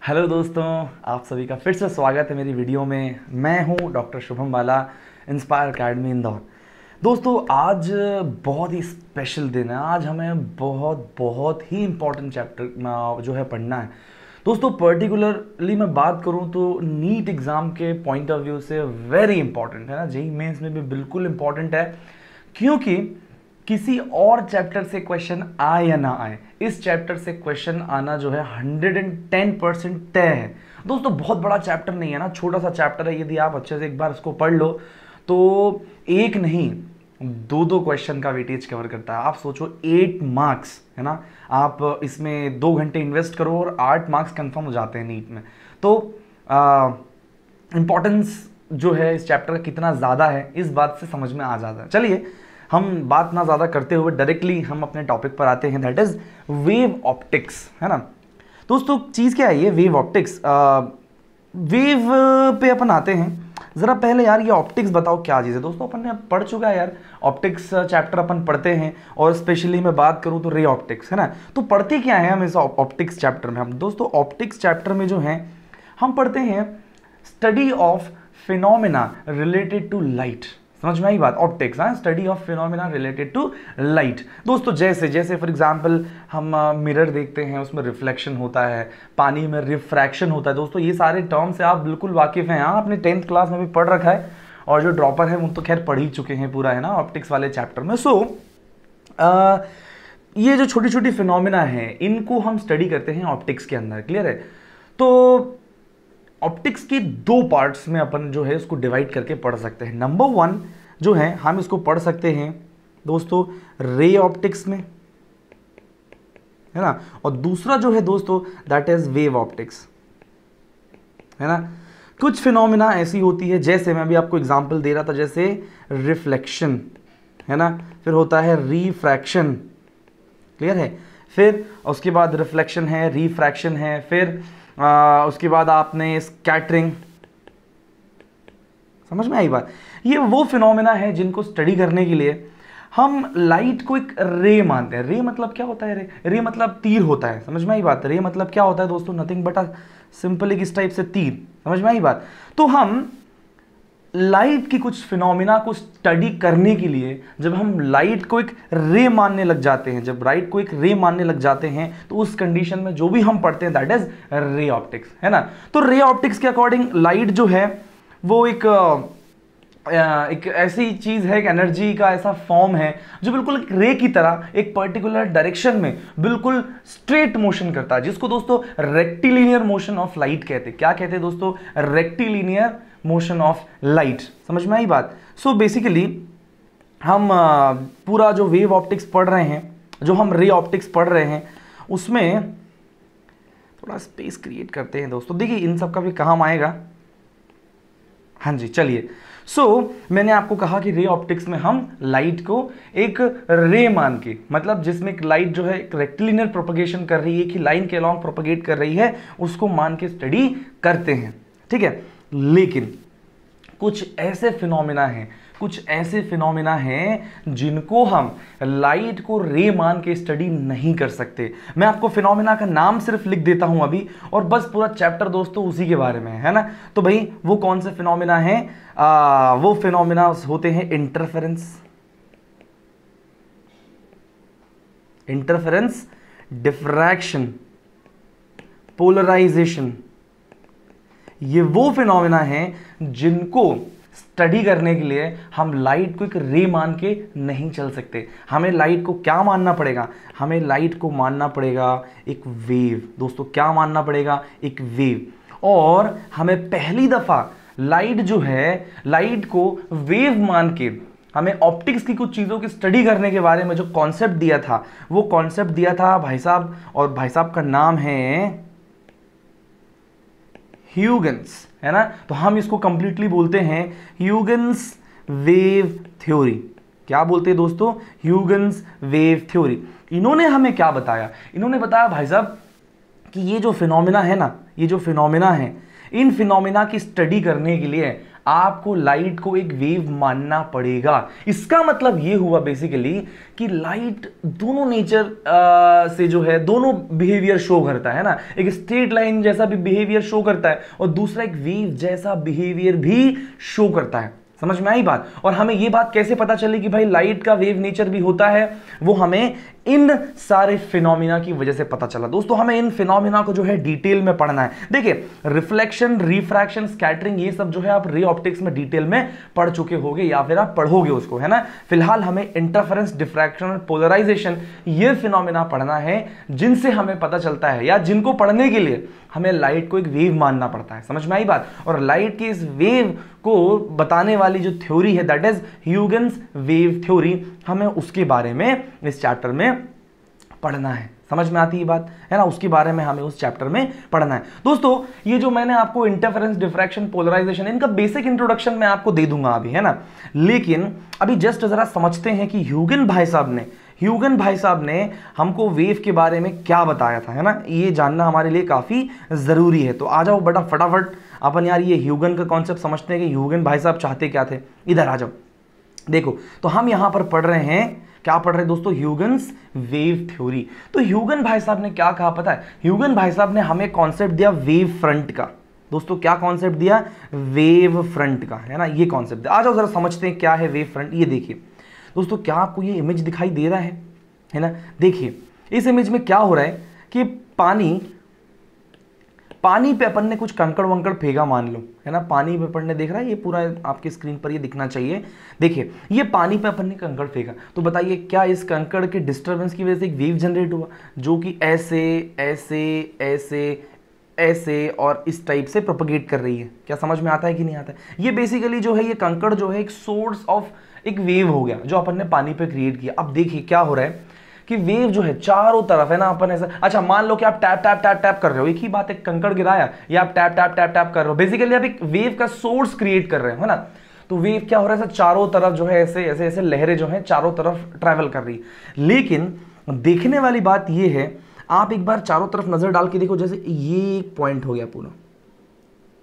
Hello दोस्तों, आप सभी का फिर से स्वागत है मेरी वीडियो में। मैं हूं डॉक्टर शुभम वाला, इंस्पायर अकेडमी इंदौर। दोस्तों आज बहुत ही स्पेशल दिन है। आज हमें बहुत बहुत ही इम्पोर्टेंट चैप्टर जो है पढ़ना है। दोस्तों पर्टिकुलरली मैं बात करूं तो नीट एग्ज़ाम के पॉइंट ऑफ व्यू से वेरी इंपॉर्टेंट है ना, जेईई मेंस में भी बिल्कुल इंपॉर्टेंट है, क्योंकि किसी और चैप्टर से क्वेश्चन आए या ना आए, इस चैप्टर से क्वेश्चन आना जो है 110% तय है। दोस्तों बहुत बड़ा चैप्टर नहीं है ना, छोटा सा चैप्टर है। यदि आप अच्छे से एक बार इसको पढ़ लो तो एक नहीं दो दो क्वेश्चन का वेटेज कवर करता है। आप सोचो 8 मार्क्स है ना, आप इसमें 2 घंटे इन्वेस्ट करो और 8 मार्क्स कंफर्म हो जाते हैं नीट में। तो इम्पोर्टेंस जो है इस चैप्टर का कितना ज़्यादा है इस बात से समझ में आ जाता है। चलिए हम बात ना ज़्यादा करते हुए डायरेक्टली हम अपने टॉपिक पर आते हैं, दैट इज़ वेव ऑप्टिक्स, है ना। दोस्तों चीज़ क्या है ये वेव ऑप्टिक्स? वेव पे अपन आते हैं। ज़रा पहले यार ये ऑप्टिक्स बताओ क्या चीज़ है। दोस्तों अपन ने पढ़ चुका है यार, ऑप्टिक्स चैप्टर अपन पढ़ते हैं, और स्पेशली मैं बात करूँ तो रे ऑप्टिक्स, है ना। तो पढ़ते क्या है हम इस ऑप्टिक्स चैप्टर में? हम दोस्तों ऑप्टिक्स चैप्टर में जो है हम पढ़ते हैं study of phenomena related to light. समझ में आई बात? ऑप्टिक्स, हाँ, study of phenomena related to light. दोस्तों जैसे जैसे फॉर एग्जांपल हम मिरर देखते हैं, उसमें रिफ्लेक्शन होता है, पानी में रिफ्रैक्शन होता है। दोस्तों ये सारे टर्म से आप बिल्कुल वाकिफ हैं, हाँ, आपने 10th क्लास में भी पढ़ रखा है, और जो ड्रॉपर है वो तो खैर पढ़ ही चुके हैं पूरा, है ना, ऑप्टिक्स वाले चैप्टर में। सो ये जो छोटी छोटी फिनोमिना है इनको हम स्टडी करते हैं ऑप्टिक्स के अंदर। क्लियर है? तो ऑप्टिक्स के 2 पार्ट्स में अपन जो है उसको डिवाइड करके पढ़ सकते हैं। नंबर 1 जो है हम इसको पढ़ सकते हैं दोस्तों रे ऑप्टिक्स में, है ना, और दूसरा जो है दोस्तों दैट इज वेव ऑप्टिक्स, है ना। कुछ फिनोमिना ऐसी होती है, जैसे मैं अभी आपको एग्जांपल दे रहा था, जैसे रिफ्लेक्शन, है ना, फिर होता है रिफ्रैक्शन। क्लियर है? फिर उसके बाद रिफ्लेक्शन है, रिफ्रैक्शन है, फिर उसके बाद आपने स्कैटरिंग। समझ में आई बात? ये वो फिनोमेना है जिनको स्टडी करने के लिए हम लाइट को एक रे मानते हैं। रे मतलब क्या होता है? रे मतलब तीर होता है। समझ में आई बात? रे मतलब क्या होता है दोस्तों? नथिंग बट अ सिंपल एक इस टाइप से तीर। समझ में आई बात? तो हम लाइट की कुछ फिनोमिना को स्टडी करने के लिए जब हम लाइट को एक रे मानने लग जाते हैं, जब लाइट को एक रे मानने लग जाते हैं, तो उस कंडीशन में जो भी हम पढ़ते हैं दैट इज रे ऑप्टिक्स, है ना। तो रे ऑप्टिक्स के अकॉर्डिंग लाइट जो है वो एक ऐसी चीज है, एक एनर्जी का ऐसा फॉर्म है जो बिल्कुल एक रे की तरह एक पर्टिकुलर डायरेक्शन में बिल्कुल स्ट्रेट मोशन करता है, जिसको दोस्तों रेक्टिलिनियर मोशन ऑफ लाइट कहते हैं। क्या कहते हैं दोस्तों? Rectilinear motion of light. समझ में आई बात? सो बेसिकली हम पूरा जो वेव ऑप्टिक्स पढ़ रहे हैं, जो हम रे ऑप्टिक्स पढ़ रहे हैं, उसमें थोड़ा स्पेस क्रिएट करते हैं दोस्तों। देखिए इन सब का भी काम आएगा। हाँ जी, चलिए। मैंने आपको कहा कि रे ऑप्टिक्स में हम लाइट को एक रे मान के, मतलब जिसमें एक लाइट जो है एक रेक्टिलिनियर प्रोपगेशन कर रही है, कि लाइन के अलॉन्ग प्रोपगेट कर रही है, उसको मान के स्टडी करते हैं। ठीक है? लेकिन कुछ ऐसे फिनोमिना हैं जिनको हम लाइट को रे मान के स्टडी नहीं कर सकते। मैं आपको फिनोमिना का नाम सिर्फ लिख देता हूं अभी, और बस पूरा चैप्टर दोस्तों उसी के बारे में है ना। तो भाई वो कौन से फिनोमिना हैं? वो फिनोमिना होते हैं इंटरफेरेंस, डिफ्रैक्शन, पोलराइजेशन। ये वो फिनोमिना हैं जिनको स्टडी करने के लिए हम लाइट को एक रे मान के नहीं चल सकते। हमें लाइट को क्या मानना पड़ेगा? हमें लाइट को मानना पड़ेगा एक वेव। दोस्तों क्या मानना पड़ेगा? एक वेव। और हमें पहली दफा लाइट जो है, लाइट को वेव मान के हमें ऑप्टिक्स की कुछ चीज़ों की स्टडी करने के बारे में जो कॉन्सेप्ट दिया था, वो कॉन्सेप्ट दिया था भाई साहब, और भाई साहब का नाम है ह्यूगेंस, है ना। तो हम इसको कंप्लीटली बोलते हैं ह्यूगेंस वेव थ्योरी। क्या बोलते हैं दोस्तों? ह्यूगेंस वेव थ्योरी। इन्होंने हमें क्या बताया? इन्होंने बताया भाई साहब कि ये जो फिनोमिना है ना, ये जो फिनोमिना है, इन फिनोमिना की स्टडी करने के लिए आपको लाइट को एक वेव मानना पड़ेगा। इसका मतलब ये हुआ बेसिकली कि लाइट दोनों नेचर से जो है दोनों बिहेवियर शो करता है ना, एक स्ट्रेट लाइन जैसा भी बिहेवियर शो करता है और दूसरा एक वेव जैसा बिहेवियर भी शो करता है। समझ में आई बात? और हमें ये बात कैसे पता चली कि भाई लाइट का वेव नेचर भी होता है, वो हमें इन सारे फिनोमिना की वजह से पता चला। दोस्तों हमें इन फिनोमिना को जो है डिटेल में पढ़ना है। देखिए रिफ्लेक्शन, रिफ्रैक्शन, स्कैटरिंग, ये सब जो है आप रे ऑप्टिक्स में डिटेल में पढ़ चुके होंगे या फिर आप पढ़ोगे उसको, है ना। फिलहाल हमें इंटरफेरेंस, डिफ्रैक्शन और पोलराइजेशन, ये फिनोमिना पढ़ना है जिनसे हमें पता चलता है या जिनको पढ़ने के लिए हमें लाइट को एक वेव मानना पड़ता है। समझ में आई बात? और लाइट की इस वेव को बताने वाली जो थ्योरी है दैट इज ह्यूगेन्स वेव थ्योरी, हमें उसके बारे में इस चैप्टर में पढ़ना है। समझ में आती है बात, है ना? उसके बारे में हमें उस चैप्टर में पढ़ना है। दोस्तों ये जो मैंने आपको इंटरफेरेंस, डिफ्रैक्शन, पोलराइजेशन, इनका बेसिक इंट्रोडक्शन मैं आपको दे दूंगा अभी, है ना। लेकिन अभी जस्ट जरा समझते हैं कि ह्यूगेन भाई साहब ने हमको वेव के बारे में क्या बताया था, है ना। ये जानना हमारे लिए काफी जरूरी है। तो आ जाओ बड़ा फटाफट अपन यार ये ह्यूगेन का कॉन्सेप्ट समझते हैं कि ह्यूगेन भाई साहब चाहते क्या थे। इधर आ जाओ। देखो तो हम यहां पर पढ़ रहे हैं, क्या पढ़ रहे हैं दोस्तों? ह्यूगेन्स वेव थ्योरी। तो ह्यूगेन भाई साहब ने क्या कहा पता है? ह्यूगेन भाई साहब ने हमें कॉन्सेप्ट दिया वेव फ्रंट का। दोस्तों क्या कॉन्सेप्ट दिया? वेव फ्रंट का, है ना। ये कॉन्सेप्ट दिया। आ जाओ जरा समझते हैं क्या है वेव फ्रंट। ये देखिए दोस्तों, क्या आपको ये इमेज दिखाई दे रहा है ना। देखिए इस इमेज में क्या हो रहा है कि पानी पे अपन ने कुछ कंकड़ वंकड़ फेंका मान लो, है ना। पानी पे अपन ने, देख रहा है ये पूरा आपकी स्क्रीन पर ये दिखना चाहिए। देखिए ये पानी पे अपन ने कंकड़ फेंका, तो बताइए क्या इस कंकड़ के डिस्टर्बेंस की वजह से एक वेव जनरेट हुआ जो कि ऐसे ऐसे ऐसे ऐसे और इस टाइप से प्रोपगेट कर रही है? क्या समझ में आता है कि नहीं आता है? ये बेसिकली जो है ये कंकड़ जो है एक सोर्स ऑफ एक वेव हो गया जो अपन ने पानी पे क्रिएट किया। अब देखिए क्या हो रहा है कि वेव जो है चारों तरफ, है ना, अपन ऐसा, अच्छा मान लो कि आप टैप टैप टैप टैप कर रहे हो, एक ही बात है, कंकड़ गिराया या आप टैप टैप टैप टैप कर रहे हो, बेसिकली आप एक वेव का सोर्स क्रिएट कर रहे हो, है ना। तो वेव क्या हो रहा है, चारों तरफ जो है ऐसे ऐसे ऐसे लहरें जो है चारों तरफ ट्रैवल कर रही है। लेकिन देखने वाली बात ये है, आप एक बार चारों तरफ नजर डाल के देखो, जैसे ये एक पॉइंट हो गया पूरा,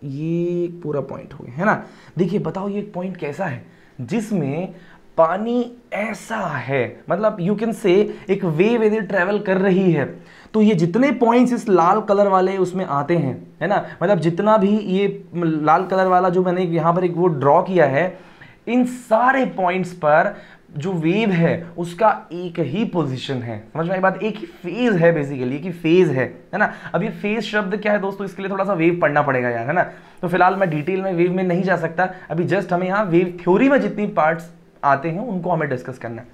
ये पूरा पॉइंट हो गया, है ना। देखिए बताओ ये एक पॉइंट कैसा है जिसमें पानी ऐसा है, मतलब यू कैन से एक वेव यदि ट्रेवल कर रही है तो ये जितने पॉइंट्स इस लाल कलर वाले उसमें आते हैं, है ना, मतलब जितना भी ये लाल कलर वाला जो मैंने यहाँ पर एक वो ड्रॉ किया है, इन सारे पॉइंट्स पर जो वेव है उसका एक ही पोजीशन है। समझ में आई बात? एक ही फेज है, बेसिकली एक ही फेज है ना। अब ये फेज शब्द क्या है दोस्तों, इसके लिए थोड़ा सा वेव पढ़ना पड़ेगा यार, है ना। तो फिलहाल मैं डिटेल में वेव में नहीं जा सकता अभी, जस्ट हमें यहाँ वेव थ्योरी में जितनी पार्ट्स आते हैं उनको हमें डिस्कस करना है।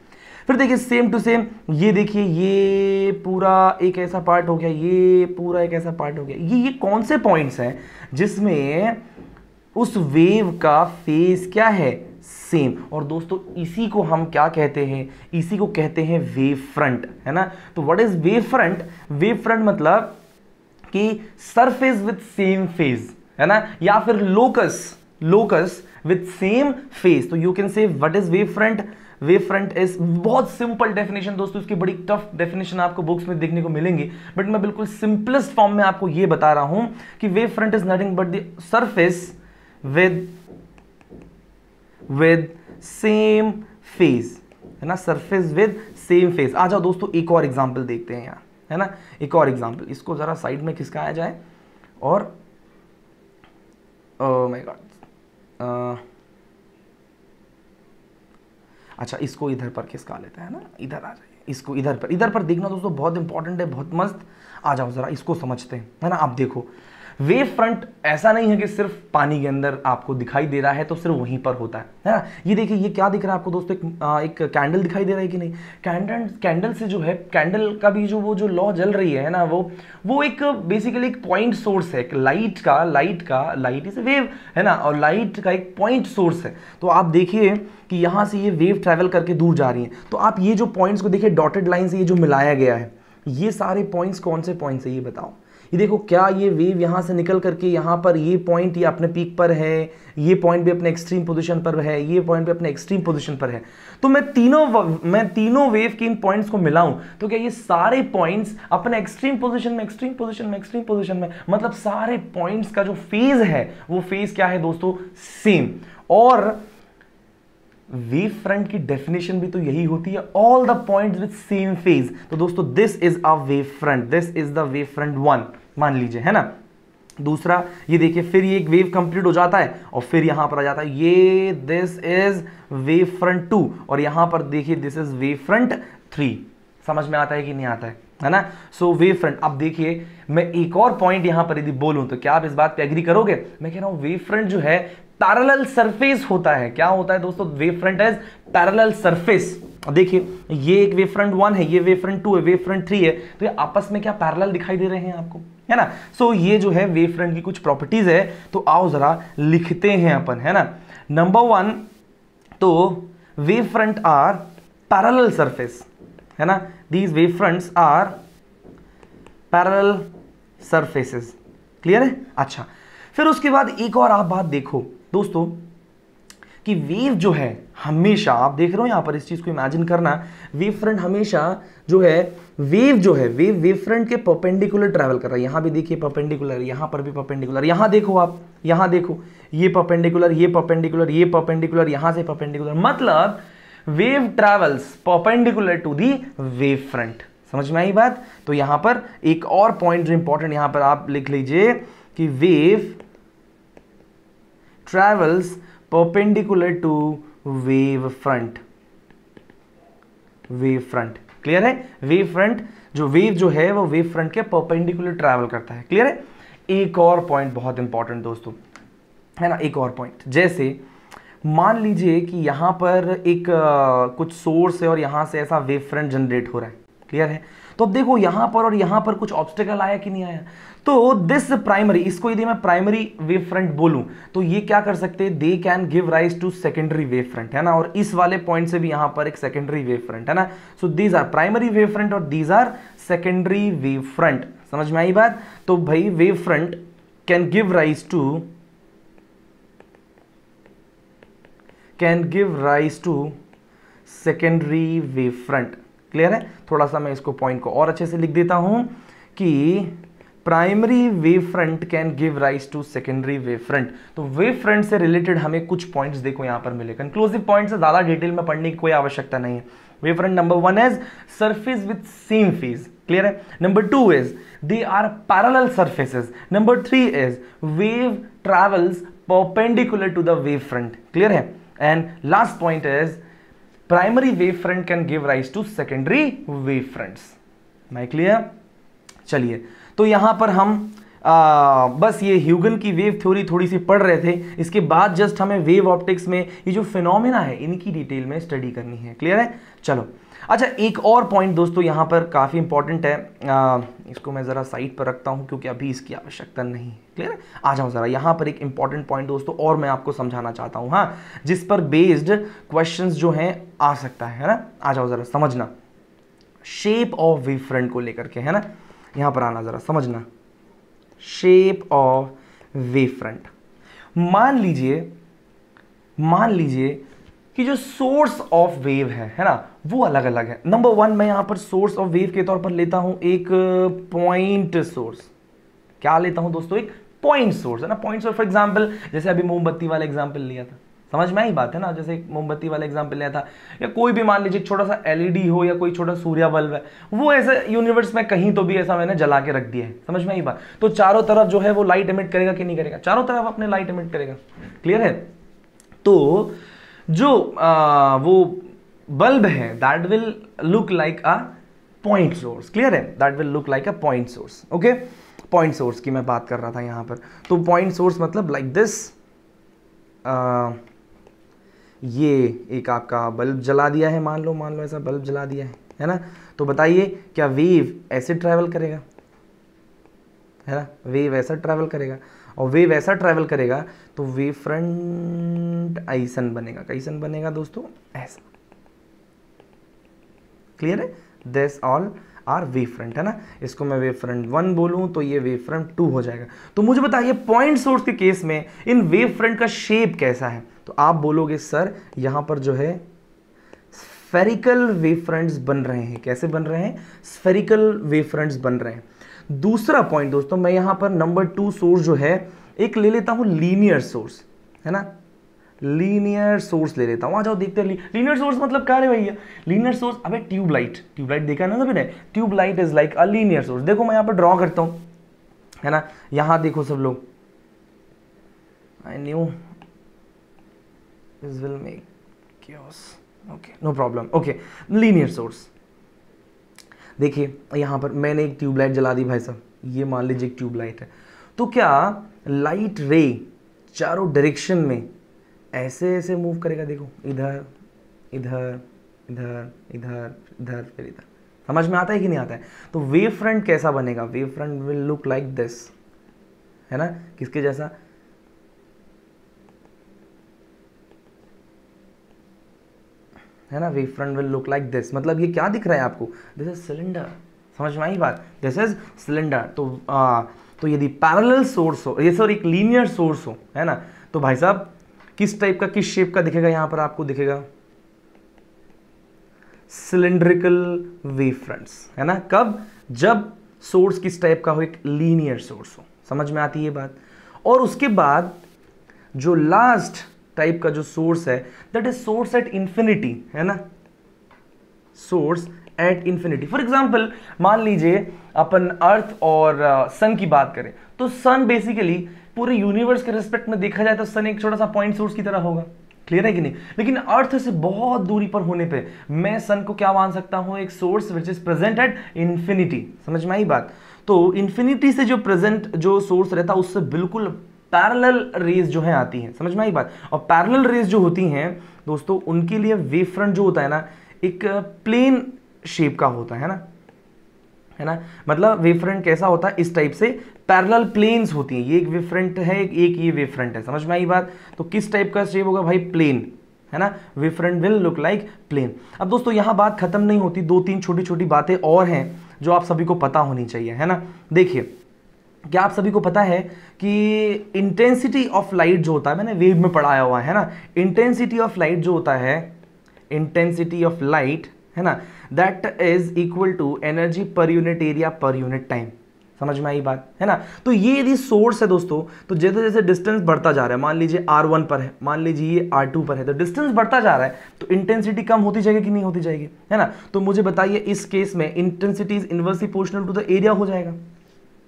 फिर देखिए सेम टू सेम, ये देखिए ये पूरा एक ऐसा पार्ट हो गया, ये पूरा एक ऐसा पार्ट हो गया। ये कौन से पॉइंट्स हैं जिसमें उस वेव का फेज क्या है, सेम। और दोस्तों इसी को हम क्या कहते हैं, इसी को कहते हैं वेव फ्रंट, है ना। तो what is wave front? Wave front मतलब कि सरफेस विद सेम फेज, है ना, या फिर लोकस विद सेम फेज। तो यू कैन से what is wave front? Wave front is, बहुत सिंपल डेफिनेशन दोस्तों, इसकी बड़ी टफ डेफिनेशन आपको बुक्स में देखने को मिलेंगी, बट मैं बिल्कुल सिंपलेस्ट फॉर्म में आपको ये बता रहा हूं कि wave front is nothing but the surface with same phase, है ना, सरफेस विद सेम फेज। आ जाओ दोस्तों एक और एग्जांपल देखते हैं यहाँ, है ना, एक और एग्जांपल। इसको जरा साइड में खिसकाया जाए और ओह माय गॉड, अच्छा इसको इधर पर खिसका लेते हैं ना, इधर आ जाइए, इसको इधर पर देखना दोस्तों, बहुत इंपॉर्टेंट है, बहुत मस्त। आ जाओ जरा इसको समझते हैं, है ना। आप देखो वेव फ्रंट ऐसा नहीं है कि सिर्फ पानी के अंदर आपको दिखाई दे रहा है तो सिर्फ वहीं पर होता है ना। ये देखिए ये क्या दिख रहा है आपको दोस्तों, एक कैंडल दिखाई दे रहा है कि नहीं? कैंडल से जो है, कैंडल का भी जो वो जो लॉ जल रही है ना, वो एक बेसिकली एक पॉइंट सोर्स है, एक लाइट इज वेव, है ना, और लाइट का एक पॉइंट सोर्स है। तो आप देखिए कि यहां से ये वेव ट्रेवल करके दूर जा रही है, तो आप ये जो पॉइंट्स को देखिए डॉटेड लाइन से ये जो मिलाया गया है, ये सारे पॉइंट्स कौन से पॉइंट्स है ये बताओ? ये देखो क्या ये वेव यहाँ से निकल करके यहाँ पर ये पॉइंट ये अपने पीक पर है, ये पॉइंट भी अपने एक्सट्रीम पोजीशन पर है, ये पॉइंट भी अपने एक्सट्रीम पोजीशन पर है। तो मैं तीनों वेव के इन पॉइंट्स को मिलाऊं तो क्या ये सारे पॉइंट्स अपने एक्सट्रीम पोजीशन में एक्सट्रीम पोजीशन में मतलब सारे पॉइंट्स का जो फेज है वो फेज क्या है दोस्तों, सेम। और वेव फ्रंट की डेफिनेशन भी तो यही होती है, all the points with same phase. तो दोस्तों this is a wave front, this is the wave front 1 मान लीजिए, है ना। दूसरा ये देखिए, फिर ये एक वेव कंप्लीट हो जाता है और फिर यहां पर आ जाता है ये, दिस इज वेव फ्रंट 2 और यहां पर देखिए दिस इज वेव फ्रंट 3। समझ में आता है कि नहीं आता है ना। सो वेव फ्रंट, अब देखिए मैं एक और पॉइंट यहां पर यदि बोलूं तो क्या आप इस बात पे एग्री करोगे, मैं कह रहा हूं वेव फ्रंट जो है पैरेलल सरफेस होता है। क्या होता है दोस्तों, wave front as parallel surface. देखिए ये एक वेव फ्रंट 1 है, ये वेव फ्रंट 2 है, वेव फ्रंट 3 है, तो ये आपस में क्या पैरेलल दिखाई दे रहे हैं आपको, है ना। सो ये जो है वेव फ्रंट की कुछ प्रॉपर्टीज है, तो आओ जरा लिखते हैं अपन, है ना। नंबर 1, तो wave front are parallel surface, है ना। These wave fronts are parallel surfaces, clear है। अच्छा, फिर उसके बाद एक और आप बात देखो दोस्तों कि वेव जो है हमेशा, आप देख रहे हो यहां पर इस चीज को इमेजिन करना, वेव फ्रंट हमेशा जो है वेव फ्रंट के परपेंडिकुलर ट्रैवल कर रहा है। यहां भी देखिए परपेंडिकुलर, यहां पर भी परपेंडिकुलर, यहां देखो आप, यहां देखो ये परपेंडिकुलर, ये परपेंडिकुलर, ये परपेंडिकुलर, यहां से परपेंडिकुलर, मतलब wave travels perpendicular to the wave front. समझ में आई बात। तो यहां पर एक और पॉइंट जो इंपॉर्टेंट यहां पर आप लिख लीजिए कि wave travels perpendicular to wave front, wave front, clear है। वेव फ्रंट जो वेव जो है वो वेव फ्रंट के परपेंडिकुलर ट्रैवल करता है, क्लियर है। एक और पॉइंट बहुत इंपॉर्टेंट दोस्तों, है ना, एक और पॉइंट, जैसे मान लीजिए कि यहां पर एक कुछ सोर्स है और यहां से ऐसा वेव फ्रंट जनरेट हो रहा है, क्लियर है। तो अब देखो यहां पर और यहां पर कुछ ऑब्स्टेकल आया कि नहीं आया, तो दिस प्राइमरी, इसको यदि मैं प्राइमरी वेव फ्रंट बोलूं तो ये क्या कर सकते हैं, they can give rise to secondary wave front, है ना। और इस वाले पॉइंट से भी यहां पर एक सेकेंडरी वेव फ्रंट, है ना। So these are primary wave front और these are secondary wave front. समझ में आई बात। तो भाई wave front can give rise to secondary wave front, clear है। थोड़ा सा मैं इसको पॉइंट को और अच्छे से लिख देता हूं कि primary wave front can give rise to secondary wave front. तो वेव फ्रंट से रिलेटेड हमें कुछ पॉइंट्स देखो यहां पर मिले, कंक्लूसिव पॉइंट्स है, ज्यादा डिटेल में पढ़ने की कोई आवश्यकता नहीं है। Wave front number 1 is surface with same phase, clear है। Number 2 is they are parallel surfaces. Number 3 is wave travels perpendicular to the wave front, clear है। And last point is primary wave front can give rise to secondary wave fronts. मैं clear. चलिए, तो यहां पर हम बस ये ह्यूगन की वेव थ्योरी थोड़ी सी पढ़ रहे थे, इसके बाद जस्ट हमें वेव ऑप्टिक्स में ये जो फिनोमेना है इनकी डिटेल में स्टडी करनी है, क्लियर है। चलो, अच्छा एक और पॉइंट दोस्तों यहां पर काफी इंपॉर्टेंट है, इसको मैं जरा साइड पर रखता हूं क्योंकि अभी इसकी आवश्यकता नहीं है, क्लियर है। आ जाओ जरा, यहां पर एक इंपॉर्टेंट पॉइंट दोस्तों और मैं आपको समझाना चाहता हूं, हाँ, जिस पर बेस्ड क्वेश्चंस जो हैं आ सकता है ना। आ जाओ जरा समझना, शेप ऑफ वेव फ्रंट को लेकर के, है ना। यहां पर आना जरा समझना, शेप ऑफ वेव फ्रंट। मान लीजिए कि जो सोर्स ऑफ वेव है ना, वो अलग अलग है। नंबर 1 मैं यहां पर सोर्स ऑफ वेव के तौर पर लेता हूं एक पॉइंट सोर्स। क्या लेता हूं दोस्तों, एक पॉइंट सोर्स, है ना। पॉइंट सोर्स फॉर एग्जांपल जैसे अभी मोमबत्ती वाला एग्जांपल लिया था, समझ में आई बात, है ना। जैसे एक मोमबत्ती वाला एग्जांपल लिया था, या कोई भी मान लीजिए छोटा सा एलईडी हो या कोई छोटा सूर्य बल्ब है, वो ऐसे यूनिवर्स में कहीं तो भी ऐसा मैंने जला के रख दिया है, समझ में आई बात। तो चारों तरफ जो है वो लाइट एमिट करेगा कि नहीं करेगा, चारों तरफ अपने लाइट एमिट करेगा, क्लियर है। तो जो वो बल्ब है that will look like a point source, clear है, that will look like a point source, okay. Point source की मैं बात कर रहा था यहां पर। तो पॉइंट सोर्स मतलब लाइक दिस, ये एक आपका बल्ब जला दिया है, मान लो ऐसा बल्ब जला दिया है ना। तो बताइए क्या वेव ऐसे ट्रैवल करेगा, है ना, वेव ऐसा ट्रैवल करेगा, और वेव ऐसा ट्रैवल करेगा तो वेव फ्रंट ऐसन बनेगा, कैसन बनेगा दोस्तों, ऐसा, क्लियर है। This all are wave front, है ना। इसको मैं वेव फ्रंट 1 बोलूं तो ये वेव फ्रंट 2 हो जाएगा। तो मुझे बताइए पॉइंट सोर्स के केस में इन वेव फ्रंट का शेप कैसा है। तो आप बोलोगे सर यहां पर जो है स्फेरिकल वेव फ्रंट्स बन रहे हैं। कैसे बन रहे हैं? स्फेरिकल वेव फ्रंट्स बन रहे हैं। दूसरा पॉइंट दोस्तों, मैं यहां पर नंबर 2 सोर्स जो है एक ले लेता हूं लीनियर सोर्स, है ना। लीनियर सोर्स ले लेता हूं। आ जाओ देखते हैं लीनियर सोर्स मतलब क्या है भैया। लीनियर सोर्स, अबे ट्यूबलाइट, ट्यूबलाइट देखा है ना सबने। Tubelight is like a linear source. देखो मैं यहां पर ड्रॉ करता हूं, है ना। यहां देखो सब लोग, I knew this will make chaos, okay no problem. Okay, linear source देखिए यहां पर मैंने एक ट्यूबलाइट जला दी भाई साहब, ये मान लीजिए एक ट्यूबलाइट है। तो क्या लाइट रे चारों डायरेक्शन में ऐसे ऐसे मूव करेगा? देखो इधर इधर इधर इधर इधर फिर इधर। समझ में आता है कि नहीं आता है? तो वेव फ्रंट कैसा बनेगा? Wave front will look like this, है ना। किसके जैसा? है ना। Wave front will look like this. मतलब ये क्या दिख रहा है आपको? This is cylinder. समझ में आई बात? This is cylinder. तो यदि पैरेलल सोर्स हो, ये सॉरी एक लीनियर सोर्स हो, है ना, तो भाई साहब किस टाइप का, किस शेप का दिखेगा? यहां पर आपको दिखेगा सिलेंड्रिकल वेव फ्रंट्स, है ना। कब? जब सोर्स किस टाइप का हो? एक लीनियर सोर्स हो। समझ में आती है बात? और उसके बाद जो लास्ट टाइप का जो सोर्स है that is source at infinity, है ना। Source at infinity. For example मान लीजिए अपन अर्थ और सन की बात करें, तो सन बेसिकली पूरे यूनिवर्स के रिस्पेक्ट में देखा जाए तो सन एक छोटा सा पॉइंट सोर्स की तरह होगा। क्लियर है कि नहीं? लेकिन अर्थ से बहुत दूरी पर होने पे मैं सन को क्या मान सकता हूं? एक source which is present at infinity. समझ में आई बात? तो इंफिनिटी से जो प्रेजेंट जो सोर्स रहता है उससे बिल्कुल पैरेलल रेज जो है आती हैं। समझ में आई बात? और पैरेलल रेज जो होती हैं दोस्तों, उनके लिए वेव फ्रंट जो होता है ना एक प्लेन शेप का होता है ना, है ना। मतलब वेव फ्रंट कैसा होता है? इस टाइप से पैरेलल प्लेन्स होती हैं। ये एक वेव फ्रंट है, एक ये वेव फ्रंट है। समझ में आई बात? तो किस टाइप का शेप होगा भाई? प्लेन, है ना। Wave front will look like plane. अब दोस्तों यहां बात खत्म नहीं होती, 2-3 छोटी छोटी बातें और हैं जो आप सभी को पता होनी चाहिए, है ना। देखिए क्या आप सभी को पता है कि इंटेंसिटी ऑफ लाइट जो होता है, मैंने वेव में पढ़ाया हुआ है ना, इंटेंसिटी ऑफ लाइट जो होता है, इंटेंसिटी ऑफ लाइट, है ना, that is equal to energy per unit area per unit time. समझ में आई बात? है ना। तो ये यदि सोर्स है दोस्तों, तो जैसे जैसे डिस्टेंस बढ़ता जा रहा है, मान लीजिए R1 पर है, मान लीजिए ये R2 पर है, तो डिस्टेंस बढ़ता जा रहा है तो इंटेंसिटी कम होती जाएगी कि नहीं होती जाएगी? है ना। तो मुझे बताइए इस केस में intensity is inversely proportional to the area हो जाएगा।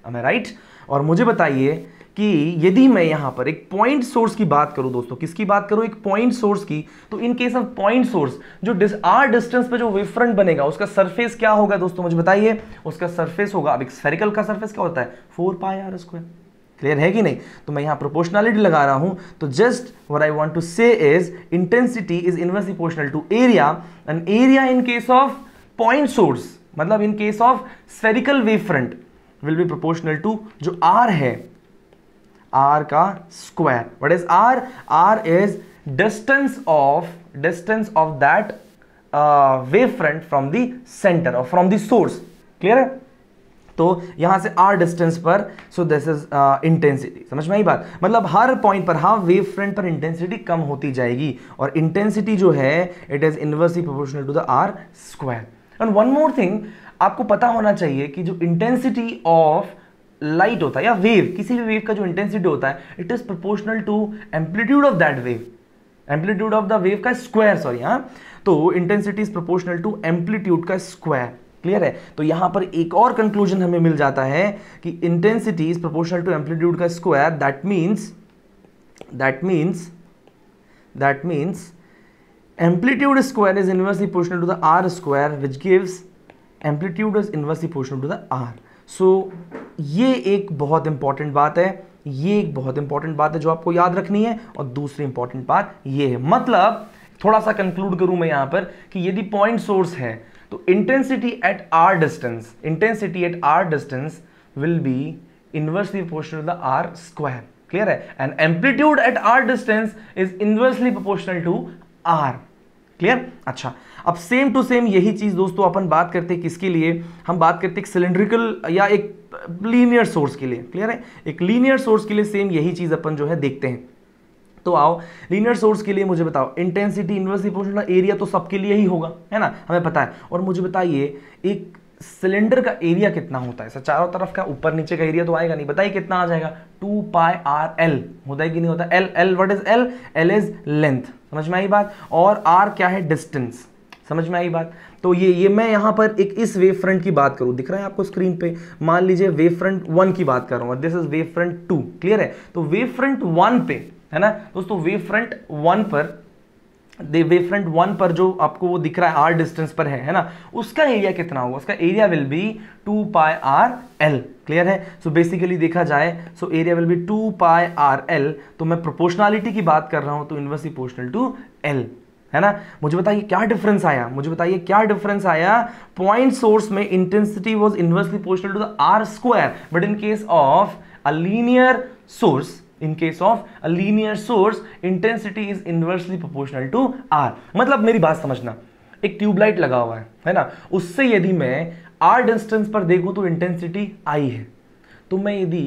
Am I right? और मुझे बताइए कि यदि मैं यहां पर एक पॉइंट सोर्स की बात करूं दोस्तों, किसकी बात करूं? एक पॉइंट सोर्स की। तो इन केस ऑफ पॉइंट सोर्स जो आर डिस्टेंस पे जो वेव फ्रंट बनेगा उसका सरफेस क्या होगा दोस्तों? मुझे बताइए। उसका सरफेस होगा, अब एक स्फेरिकल का सरफेस क्या होता है? 4πr²। क्लियर है कि नहीं? तो मैं यहां प्रोपोर्शनलिटी लगा रहा हूं। तो just what I want to say is intensity is inversely proportional to area, and area in case of point source, मतलब in case of spherical wave front will be proportional to जो R है, R का square. What is R? R is distance of that wave front from the center or from the source। Clear है? तो यहां से R distance पर, so this is intensity. समझ में आई बात? मतलब हर पॉइंट पर, हाँ, वेव फ्रंट पर इंटेंसिटी कम होती जाएगी, और इंटेंसिटी जो है it is inversely proportional to the R square. And one more thing आपको पता होना चाहिए कि जो इंटेंसिटी ऑफ लाइट होता है या वेव, किसी भी वेव का जो इंटेंसिटी होता है, it is proportional to amplitude of that wave, amplitude of the wave का स्क्वायर, सॉरी, हाँ। तो intensity is proportional to amplitude का स्क्वायर। क्लियर है? तो यहां पर एक और कंक्लूजन हमें मिल जाता है कि intensity is proportional to amplitude का square. That means amplitude square is inversely proportional to the R square, which gives amplitude is inversely proportional to the R। So ये एक बहुत इंपॉर्टेंट बात है, ये एक बहुत इंपॉर्टेंट बात है जो आपको याद रखनी है। और दूसरी इंपॉर्टेंट बात ये है, मतलब थोड़ा सा कंक्लूड करूं मैं यहां पर कि यदि पॉइंट सोर्स है तो intensity at R distance will be inversely proportional to the R square. Clear है? And amplitude at R distance is inversely proportional to R। Clear? अच्छा, अब सेम टू सेम यही चीज दोस्तों अपन बात करते हैं किसके लिए, हम बात करते हैं सिलिंड्रिकल या एक लीनियर सोर्स के लिए। क्लियर है? एक लीनियर सोर्स के लिए सेम यही चीज अपन जो है देखते हैं। तो आओ लीनियर सोर्स के लिए मुझे बताओ, इंटेंसिटी इनवर्सली प्रोपोर्शनल एरिया तो सबके लिए ही होगा, है ना, हमें पता है। और मुझे बताइए एक सिलेंडर का एरिया कितना होता है, चारों तरफ का ऊपर नीचे का एरिया तो आएगा नहीं, बताइए कितना आ जाएगा, 2πr l होता है कि नहीं होता? L L what is L? L is length, समझ में आई बात? और आर क्या है? डिस्टेंस, समझ में आई बात? तो ये मैं यहां पर एक इस वेव फ्रंट की बात करूं, दिख रहा है आपको स्क्रीन पे, मान लीजिए वेव फ्रंट 1 की बात कर रहा हूं, this is wave front 2। Clear है? तो वेव फ्रंट 1 पे, है ना दोस्तों, वेव फ्रंट 1 पर जो आपको वो दिख रहा है आर डिस्टेंस पर है ना, उसका एरिया कितना होगा? उसका area will be 2πrl। Clear है? सो बेसिकली देखा जाए, so area will be 2πrl। तो मैं प्रोपोर्शनलिटी की बात कर रहा हूं, तो इनवर्सली प्रोपोर्शनल टू l, है ना। मुझे बताइए क्या डिफरेंस आया, मुझे बताइए क्या डिफरेंस आया। पॉइंट सोर्स में intensity was inversely proportional to the r square, but in case of a linear source, in case of a linear source intensity is inversely proportional to r। मतलब मेरी बात समझना, एक ट्यूबलाइट लगा हुआ है ना, उससे यदि मैं r डिस्टेंस पर देखूं तो इंटेंसिटी I है, तो मैं यदि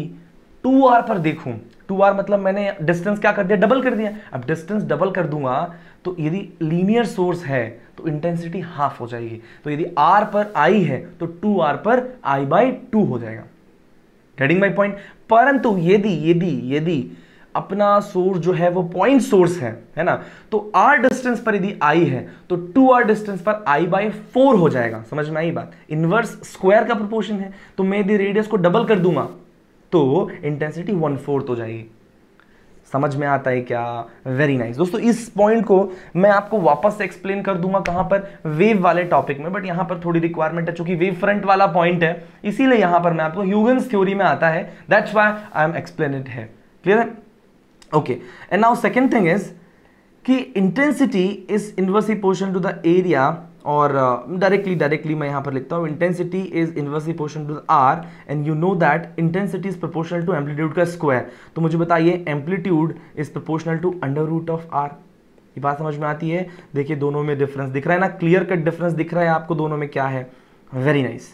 2r पर देखूं, 2r मतलब मैंने डिस्टेंस क्या कर दिया? डबल कर दिया। अब डिस्टेंस डबल कर दूंगा तो यदि लीनियर सोर्स है तो इंटेंसिटी हाफ हो जाएगी, तो यदि r पर I है तो 2r पर I/2 हो जाएगा। Getting my point? परंतु यदि यदि यदि अपना सोर्स जो है वो पॉइंट सोर्स है ना, तो r डिस्टेंस पर यदि I है तो 2r डिस्टेंस पर I/4 हो जाएगा। समझ में आई बात? इनवर्स स्क्वायर का प्रोपोर्शन है, तो मैं यदि रेडियस को डबल कर दूंगा तो इंटेंसिटी 1/4 हो जाएगी। समझ में आता है क्या? वेरी नाइस दोस्तों। इस पॉइंट को मैं आपको वापस से एक्सप्लेन कर दूंगा कहां पर? वेव वाले टॉपिक में, बट यहां पर थोड़ी रिक्वायरमेंट है, चूंकि वेव फ्रंट वाला पॉइंट है, इसीलिए यहां पर मैं आपको ह्यूगन्स थ्योरी में आता है, that's why I am explain it है। क्लियर है? Okay, and now second thing is कि intensity is inversely proportional to the area, और डायरेक्टली मैं यहां पर लिखता हूं, intensity is inversely proportional to R, and you know that intensity is proportional to amplitude का स्क्वायर। तो मुझे बताइए amplitude is proportional to √r। ये बात समझ में आती है? देखिए दोनों में डिफरेंस दिख रहा है ना, क्लियर कट डिफरेंस दिख रहा है आपको दोनों में क्या है? Very nice.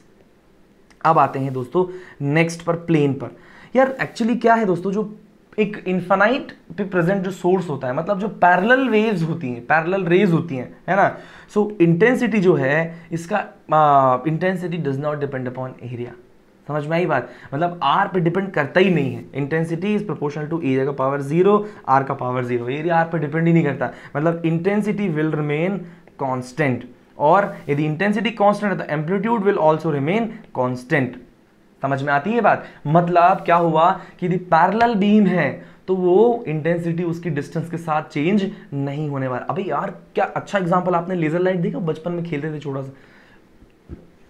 अब आते हैं दोस्तों नेक्स्ट पर, प्लेन पर। यार एक्चुअली क्या है दोस्तों, जो एक इन्फानाइट पे प्रेजेंट जो सोर्स होता है, मतलब जो पैरेलल वेव्स होती हैं, पैरेलल रेज होती हैं, है ना, सो इंटेंसिटी जो है इसका intensity does not depend upon area. समझ में आई बात? मतलब आर पे डिपेंड करता ही नहीं है। Intensity is proportional to area का पावर 0, आर का पावर 0, एरिया आर पे डिपेंड ही नहीं करता, मतलब इंटेंसिटी विल रिमेन कांस्टेंट, और यदि इंटेंसिटी कांस्टेंट है तो amplitude will also remain constant. समझ में आती है बात? मतलब क्या हुआ कि यदि पैरेलल बीम है तो वो इंटेंसिटी उसकी डिस्टेंस के साथ चेंज नहीं होने वाला। अबे यार क्या अच्छा एग्जांपल, आपने लेजर लाइट देखा? बचपन में खेलते थे, छोटा सा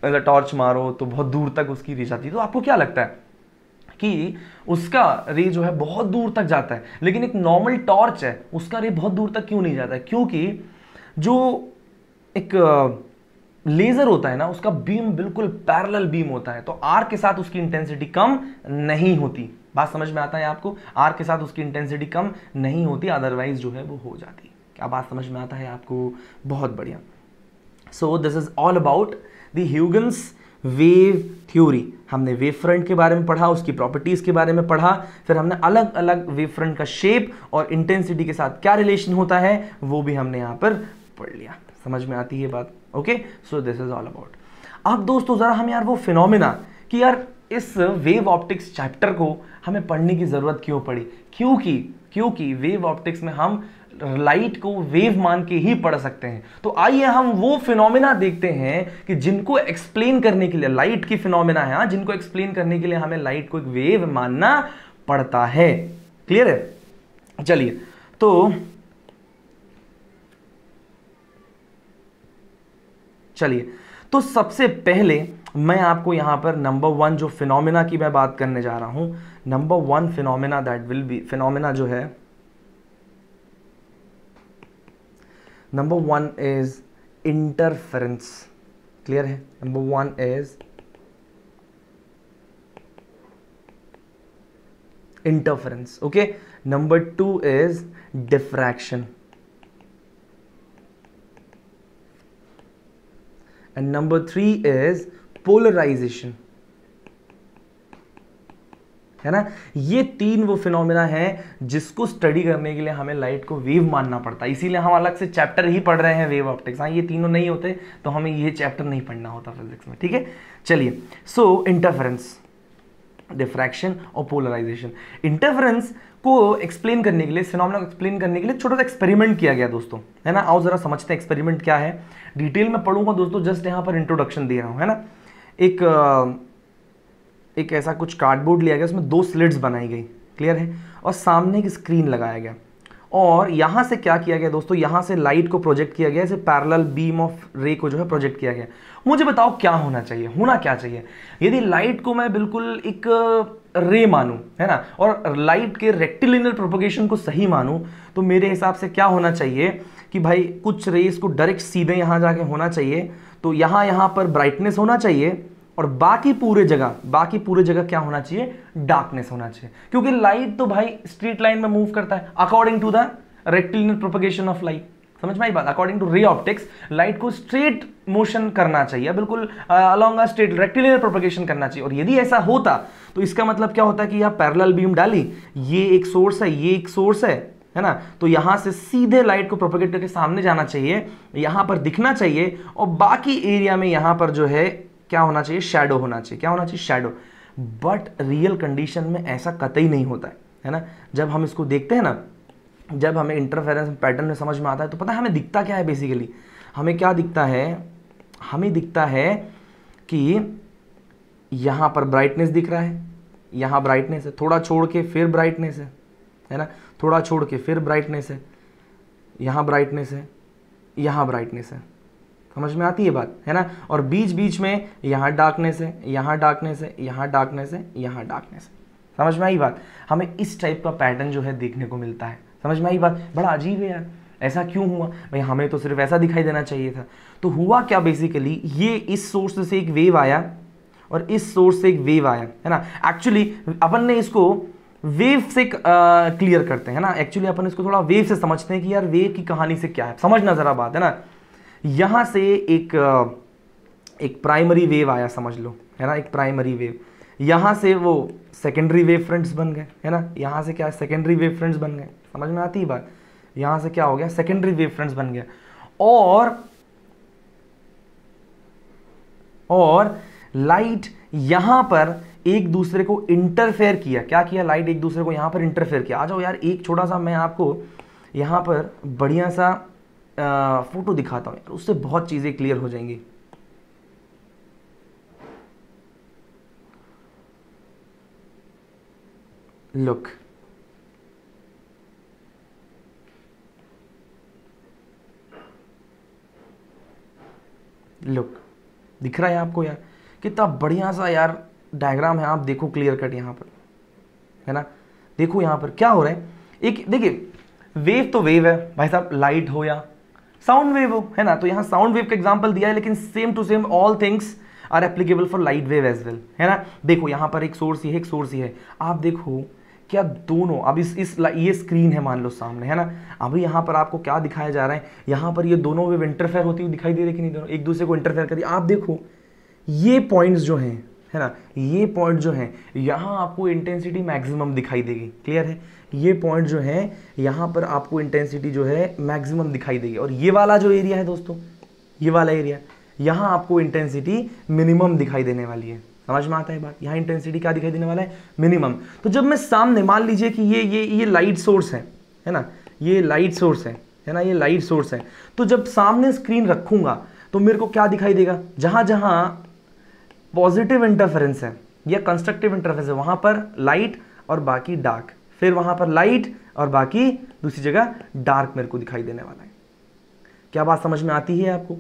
अगर टॉर्च मारो तो बहुत दूर तक उसकी रे जाती है, तो आपको क्या लगता है कि उसका रे जो है बहुत दूर तक जाता है, लेकिन एक नॉर्मल टॉर्च है उसका रे बहुत दूर तक क्यों नहीं जाता है? क्योंकि जो एक लेजर होता है ना, उसका बीम बिल्कुल पैरेलल बीम होता है, तो आर के साथ उसकी इंटेंसिटी कम नहीं होती। बात समझ में आता है आपको? आर के साथ उसकी इंटेंसिटी कम नहीं होती, अदरवाइज जो है वो हो जाती। क्या बात समझ में आता है आपको? बहुत बढ़िया। सो this is all about the ह्यूगन्स wave theory. हमने वेव फ्रंट के बारे में पढ़ा, उसकी प्रॉपर्टीज के बारे में पढ़ा, फिर हमने अलग अलग वेव फ्रंट का शेप और इंटेंसिटी के साथ क्या रिलेशन होता है वो भी हमने यहां पर पढ़ लिया। समझ में आती है बात? Okay, so this is all about. अब दोस्तों जरा हम यार वो फिनोमिना कि यार इस वेव ऑप्टिक्स चैप्टर को हमें पढ़ने की जरूरत क्यों पड़ी? क्योंकि वेव ऑप्टिक्स में हम लाइट को वेव मान के ही पढ़ सकते हैं। तो आइए हम वो फिनोमिना देखते हैं कि जिनको एक्सप्लेन करने के लिए, लाइट की फिनोमिना है, जिनको एक्सप्लेन करने के लिए हमें लाइट को एक वेव मानना पड़ता है। क्लियर है? चलिए तो सबसे पहले मैं आपको यहां पर नंबर 1 जो फिनोमिना की मैं बात करने जा रहा हूं, number 1 phenomena that will be, phenomena जो है नंबर 1 इज इंटरफेरेंस। क्लियर है? Number 1 is interference. Okay, number 2 is diffraction. And number 3 is polarization, है ना। ये 3 वो फिनोमेना है जिसको स्टडी करने के लिए हमें लाइट को वेव मानना पड़ता है, इसीलिए हम अलग से चैप्टर ही पढ़ रहे हैं वेव ऑप्टिक्स। हाँ, ये तीनों नहीं होते तो हमें ये चैप्टर नहीं पढ़ना होता फिजिक्स में, ठीक है। चलिए, सो इंटरफेरेंस, डिफ्रैक्शन और पोलराइजेशन। इंटरफेरेंस को एक्सप्लेन करने के लिए, फिनोमेना को एक्सप्लेन करने के लिए छोटा सा एक्सपेरिमेंट किया गया दोस्तों, है ना। आओ जरा समझते हैं एक्सपेरिमेंट क्या है। डिटेल में पढ़ूंगा दोस्तों, जस्ट यहाँ पर इंट्रोडक्शन दे रहा हूँ, है ना। एक ऐसा कुछ कार्डबोर्ड लिया गया, उसमें 2 स्लिट्स बनाई गई, क्लियर है, और सामने एक स्क्रीन लगाया गया, और यहां से क्या किया गया दोस्तों, यहां से लाइट को प्रोजेक्ट किया गया, ऐसे पैरेलल बीम ऑफ रे को जो है प्रोजेक्ट किया गया। मुझे बताओ क्या होना चाहिए, होना क्या चाहिए यदि लाइट को मैं बिल्कुल एक रे मानूं, है ना, और लाइट के रेक्टिलिनियर प्रोपगेशन को सही मानूं, तो मेरे हिसाब से क्या होना चाहिए कि भाई कुछ रेस को डायरेक्ट सीधे यहां जाके होना चाहिए, तो यहां पर ब्राइटनेस होना चाहिए, और बाकी पूरे जगह क्या होना चाहिए, डार्कनेस होना चाहिए, क्योंकि लाइट तो भाई स्ट्रेट लाइन में मूव करता है according to the rectilinear propagation of light. समझ में आई बात। According to ray optics light को स्ट्रेट मोशन करना चाहिए, बिल्कुल along a straight rectilinear propagation करना चाहिए। और यदि ऐसा होता तो इसका मतलब क्या होता है कि यहां पैरेलल बीम डाली, ये एक सोर्स है, ये एक सोर्स है ना, तो यहां से सीधे लाइट को प्रोपगेट करके सामने जाना चाहिए, यहां पर दिखना चाहिए, और बाकी एरिया में यहां पर जो है क्या होना चाहिए, शैडो होना चाहिए। क्या होना चाहिए, शैडो। बट रियल कंडीशन में ऐसा कतई नहीं होता है ना। जब हम इसको देखते हैं ना, जब हमें इंटरफेरेंस पैटर्न में समझ में आता है, तो पता है हमें दिखता क्या है बेसिकली, हमें क्या दिखता है, हमें दिखता है कि यहां पर ब्राइटनेस दिख रहा है, यहां ब्राइटनेस है, थोड़ा छोड़ के फिर ब्राइटनेस है ना, थोड़ा छोड़ के फिर ब्राइटनेस है, यहां ब्राइटनेस है, यहां ब्राइटनेस है। समझ में आती है बात, है ना। और बीच बीच में यहाँ डार्कनेस है, यहाँ डार्कनेस है, यहाँ डार्कनेस है, यहाँ डार्कनेस है। समझ में आई बात। हमें इस टाइप का पैटर्न जो है देखने को मिलता है। समझ में आई बात। बड़ा अजीब है यार, ऐसा क्यों हुआ भाई, हमें तो सिर्फ ऐसा दिखाई देना चाहिए था। तो हुआ क्या बेसिकली, ये इस सोर्स से एक वेव आया और इस सोर्स से एक वेव आया, है ना। एक्चुअली अपन ने इसको वेव से क्लियर करते हैं ना, एक्चुअली अपन इसको थोड़ा वेव से समझते हैं कि यार वेव की कहानी से क्या है, समझना जरा बात, है ना। यहां से एक प्राइमरी वेव आया, समझ लो, है ना, एक प्राइमरी वेव, यहां से वो सेकेंडरी वेव फ्रंट्स बन गए, है ना, यहां से क्या सेकेंडरी वेव फ्रंट्स बन गए। समझ में आती है बात। यहां से क्या हो गया, सेकेंडरी वेव फ्रंट्स बन गया, और लाइट यहां पर एक दूसरे को इंटरफेयर किया। क्या किया, लाइट एक दूसरे को यहां पर इंटरफेयर किया। आ जाओ यार, एक छोटा सा मैं आपको यहां पर बढ़िया सा फोटो दिखाता हूं यार, उससे बहुत चीजें क्लियर हो जाएंगी। लुक, दिख रहा है आपको यार, कितना बढ़िया सा यार डायग्राम है। आप देखो क्लियर कट यहां पर, है ना। देखो यहां पर क्या हो रहा है, एक देखिए, वेव तो वेव है भाई साहब, लाइट हो या साउंड वेव हो, है ना। तो यहां साउंड वेव का एग्जांपल दिया है, लेकिन same to same all things are applicable for light wave as well, है ना। देखो यहां पर एक सोर्स ही है, एक सोर्स ही है। आप देखो क्या दोनों, अब ये स्क्रीन है मान लो सामने, है ना। अभी यहाँ पर आपको क्या दिखाया जा रहा है, यहाँ पर ये दोनों वेव इंटरफेयर होती हुई दिखाई दे रही कि नहीं, दोनों एक दूसरे को इंटरफेयर कर रही। आप देखो ये पॉइंट्स जो हैं, है ना, ये पॉइंट जो है यहाँ आपको इंटेंसिटी मैक्सिमम दिखाई देगी, क्लियर है। ये पॉइंट जो है यहाँ पर आपको इंटेंसिटी जो है मैक्सिमम दिखाई देगी, और ये वाला जो एरिया है दोस्तों, ये वाला एरिया, यहाँ आपको इंटेंसिटी मिनिमम दिखाई देने वाली है। समझ में आता है बात। यहाँ इंटेंसिटी क्या दिखाई देने वाला है, मिनिमम। तो जब मैं सामने मान लीजिए कि ये लाइट सोर्स है ना, ये लाइट सोर्स है ना, ये लाइट सोर्स है, तो जब सामने स्क्रीन रखूंगा तो मेरे को क्या दिखाई देगा, जहां जहां पॉजिटिव इंटरफेरेंस है या कंस्ट्रक्टिव इंटरफेरेंस है वहां पर लाइट और बाकी डार्क, फिर वहां पर लाइट और बाकी दूसरी जगह डार्क मेरे को दिखाई देने वाला है। क्या बात समझ में आती है आपको।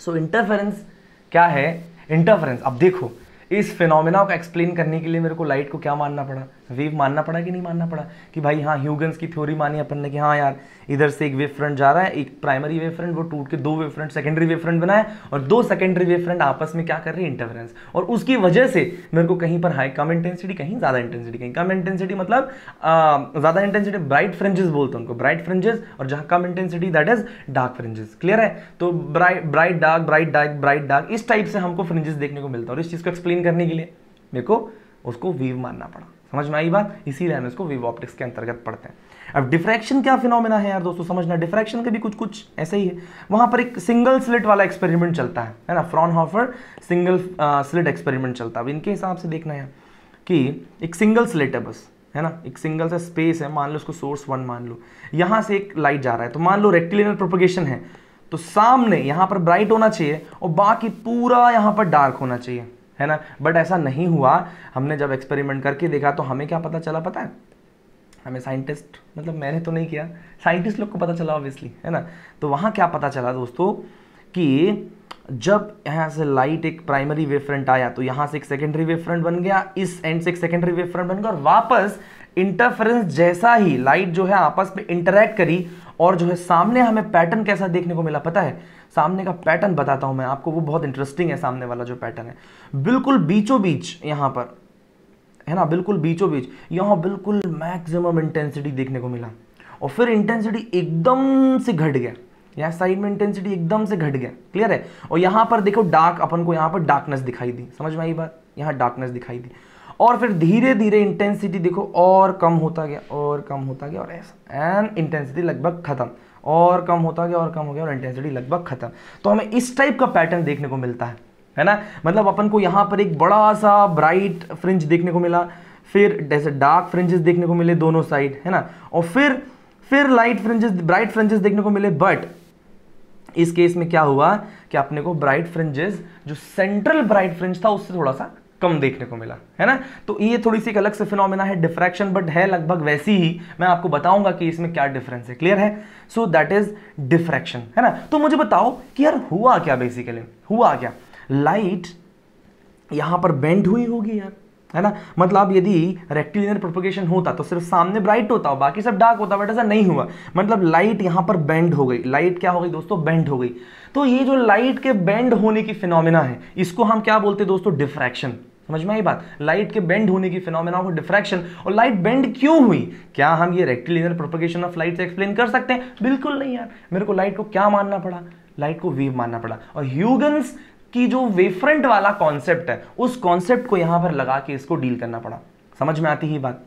सो इंटरफेरेंस क्या है, इंटरफेरेंस। अब देखो इस फिनोमेना को एक्सप्लेन करने के लिए मेरे को लाइट को क्या मानना पड़ा, वेव मानना पड़ा कि नहीं मानना पड़ा कि भाई हाँ ह्यूगन्स की थ्योरी मानी अपन ने कि हाँ यार इधर से एक वेव फ्रंट जा रहा है, एक प्राइमरी वेव फ्रंट वो टूट के दो wave front secondary wave front बनाए और दो सेकेंडरी वेव फ्रंट आपस में क्या कर रही है, इंटरफेरेंस, और उसकी वजह से मेरे को कहीं पर हाई कम इंटेंसिटी, कहीं ज्यादा इंटेंसिटी, कहीं कम इंटेंसिटी, मतलब ज्यादा इंटेंसिटी ब्राइट फ्रिंजेस बोलते हैं उनको, ब्राइट फ्रिंजेस, और जहां कम intensity that is dark fringes. Clear है? तो bright dark, bright dark, bright dark, इस टाइप से हमको फ्रिंजेस देखने को मिलता है और इस चीज को एक्सप्लेन करने के लिए मेरे को उसको वेव मानना पड़ा। समझ में आई बात? इसीलिए हम इसको वेव ऑप्टिक्स के अंतर्गत पढ़ते हैं। अब डिफ्रैक्शन क्या फिनोमेना है यार दोस्तों, समझना। डिफ्रैक्शन का भी कुछ ऐसा ही है। वहां पर एक सिंगल स्लिट वाला एक्सपेरिमेंट चलता है ना, फ्रॉनहोफर सिंगल स्लिट एक्सपेरिमेंट चलता है। अब इनके हिसाब से देखना है कि एक सिंगल स्लिट है बस, है ना, एक सिंगल सा स्पेस है, मान लो उसको सोर्स 1 मान लो, यहां से एक लाइट जा रहा है, तो मान लो रेक्टिलिनियर प्रोपगेशन है, तो सामने यहां पर ब्राइट होना चाहिए और बाकी पूरा यहां पर डार्क होना चाहिए, है ना। बट ऐसा नहीं हुआ। हमने जब एक्सपेरिमेंट करके देखा तो हमें क्या पता चला पता है? हमें साइंटिस्ट, मतलब मैंने तो नहीं किया, साइंटिस्ट लोग को पता चला ऑब्वियसली, है ना। तो वहां क्या पता चला दोस्तों कि जब यहां से लाइट एक प्राइमरी वेव फ्रंट आया तो यहां से एक सेकेंडरी वेव फ्रंट बन गया, इस एंड से एक सेकेंडरी वेव फ्रंट बन गया, और वापस इंटरफेरेंस जैसा ही लाइट जो है आपस में इंटरैक्ट करी, और जो है सामने हमें पैटर्न कैसा देखने को मिला पता है? सामने का पैटर्न बताता हूं मैं आपको, वो बहुत इंटरेस्टिंग है। सामने वाला जो पैटर्न है बिल्कुल बीचों बीच यहां पर, है ना, बिल्कुल बीचों बीच यहां बिल्कुल मैक्सिमम इंटेंसिटी देखने को मिला, और फिर इंटेंसिटी एकदम से घट गया, यहाँ साइड में इंटेंसिटी एकदम से घट गया। क्लियर है? और यहां पर देखो डार्क, अपन को यहां पर डार्कनेस दिखाई दी। समझ में आई बात? यहां डार्कनेस दिखाई दी, और फिर धीरे धीरे इंटेंसिटी देखो और कम होता गया, और कम होता गया, और ऐसा, एंड इंटेंसिटी लगभग खत्म, और कम होता गया, और कम हो गया, और इंटेंसिटी लगभग खत्म। तो हमें इस टाइप का पैटर्न देखने को मिलता है ना। मतलब अपन को यहां पर एक बड़ा सा ब्राइट फ्रिंज देखने को मिला, फिर जैसे डार्क फ्रिंजेस देखने को मिले दोनों साइड, है ना, और फिर लाइट फ्रिंजेस, ब्राइट फ्रिंजेस देखने को मिले। बट इस केस में क्या हुआ कि अपने को ब्राइट फ्रिंजेस, जो सेंट्रल ब्राइट फ्रिंज था उससे थोड़ा सा कम देखने को मिला, है ना। तो ये थोड़ी सी एक अलग से फिनोमेना है डिफ्रैक्शन, बट है लगभग वैसी ही। मैं आपको बताऊंगा कि इसमें क्या डिफरेंस है। क्लियर है? सो दैट इज डिफ्रैक्शन, है ना। तो मुझे बताओ कि यार हुआ क्या, बेसिकली हुआ क्या? लाइट यहां पर बेंड हुई होगी यार, है ना। मतलब यदि रेक्टिलिनियर प्रोपगेशन होता तो सिर्फ सामने ब्राइट होता और बाकी सब डार्क होता, बट ऐसा नहीं हुआ। मतलब लाइट यहां पर बेंड हो गई। लाइट क्या हो गई दोस्तों? बेंड हो गई। तो ये जो लाइट के बेंड होने की फिनोमेना है, इसको हम क्या बोलते हैं दोस्तों? डिफ्रैक्शन। समझ में आई बात? लाइट के बेंड होने की फिनोमेना को डिफ्रैक्शन। और लाइट बेंड क्यों हुई? क्या हम ये रेक्टिलिनियर प्रोपगेशन ऑफ लाइट से एक्सप्लेन कर सकते हैं? बिल्कुल नहीं यार। मेरे को लाइट को क्या मानना पड़ा? लाइट को वेव मानना पड़ा। और ह्यूगन्स की जो वेवफ्रंट वाला कॉन्सेप्ट है, उस कॉन्सेप्ट को यहां पर लगा के इसको डील करना पड़ा। समझ में आती ही बात?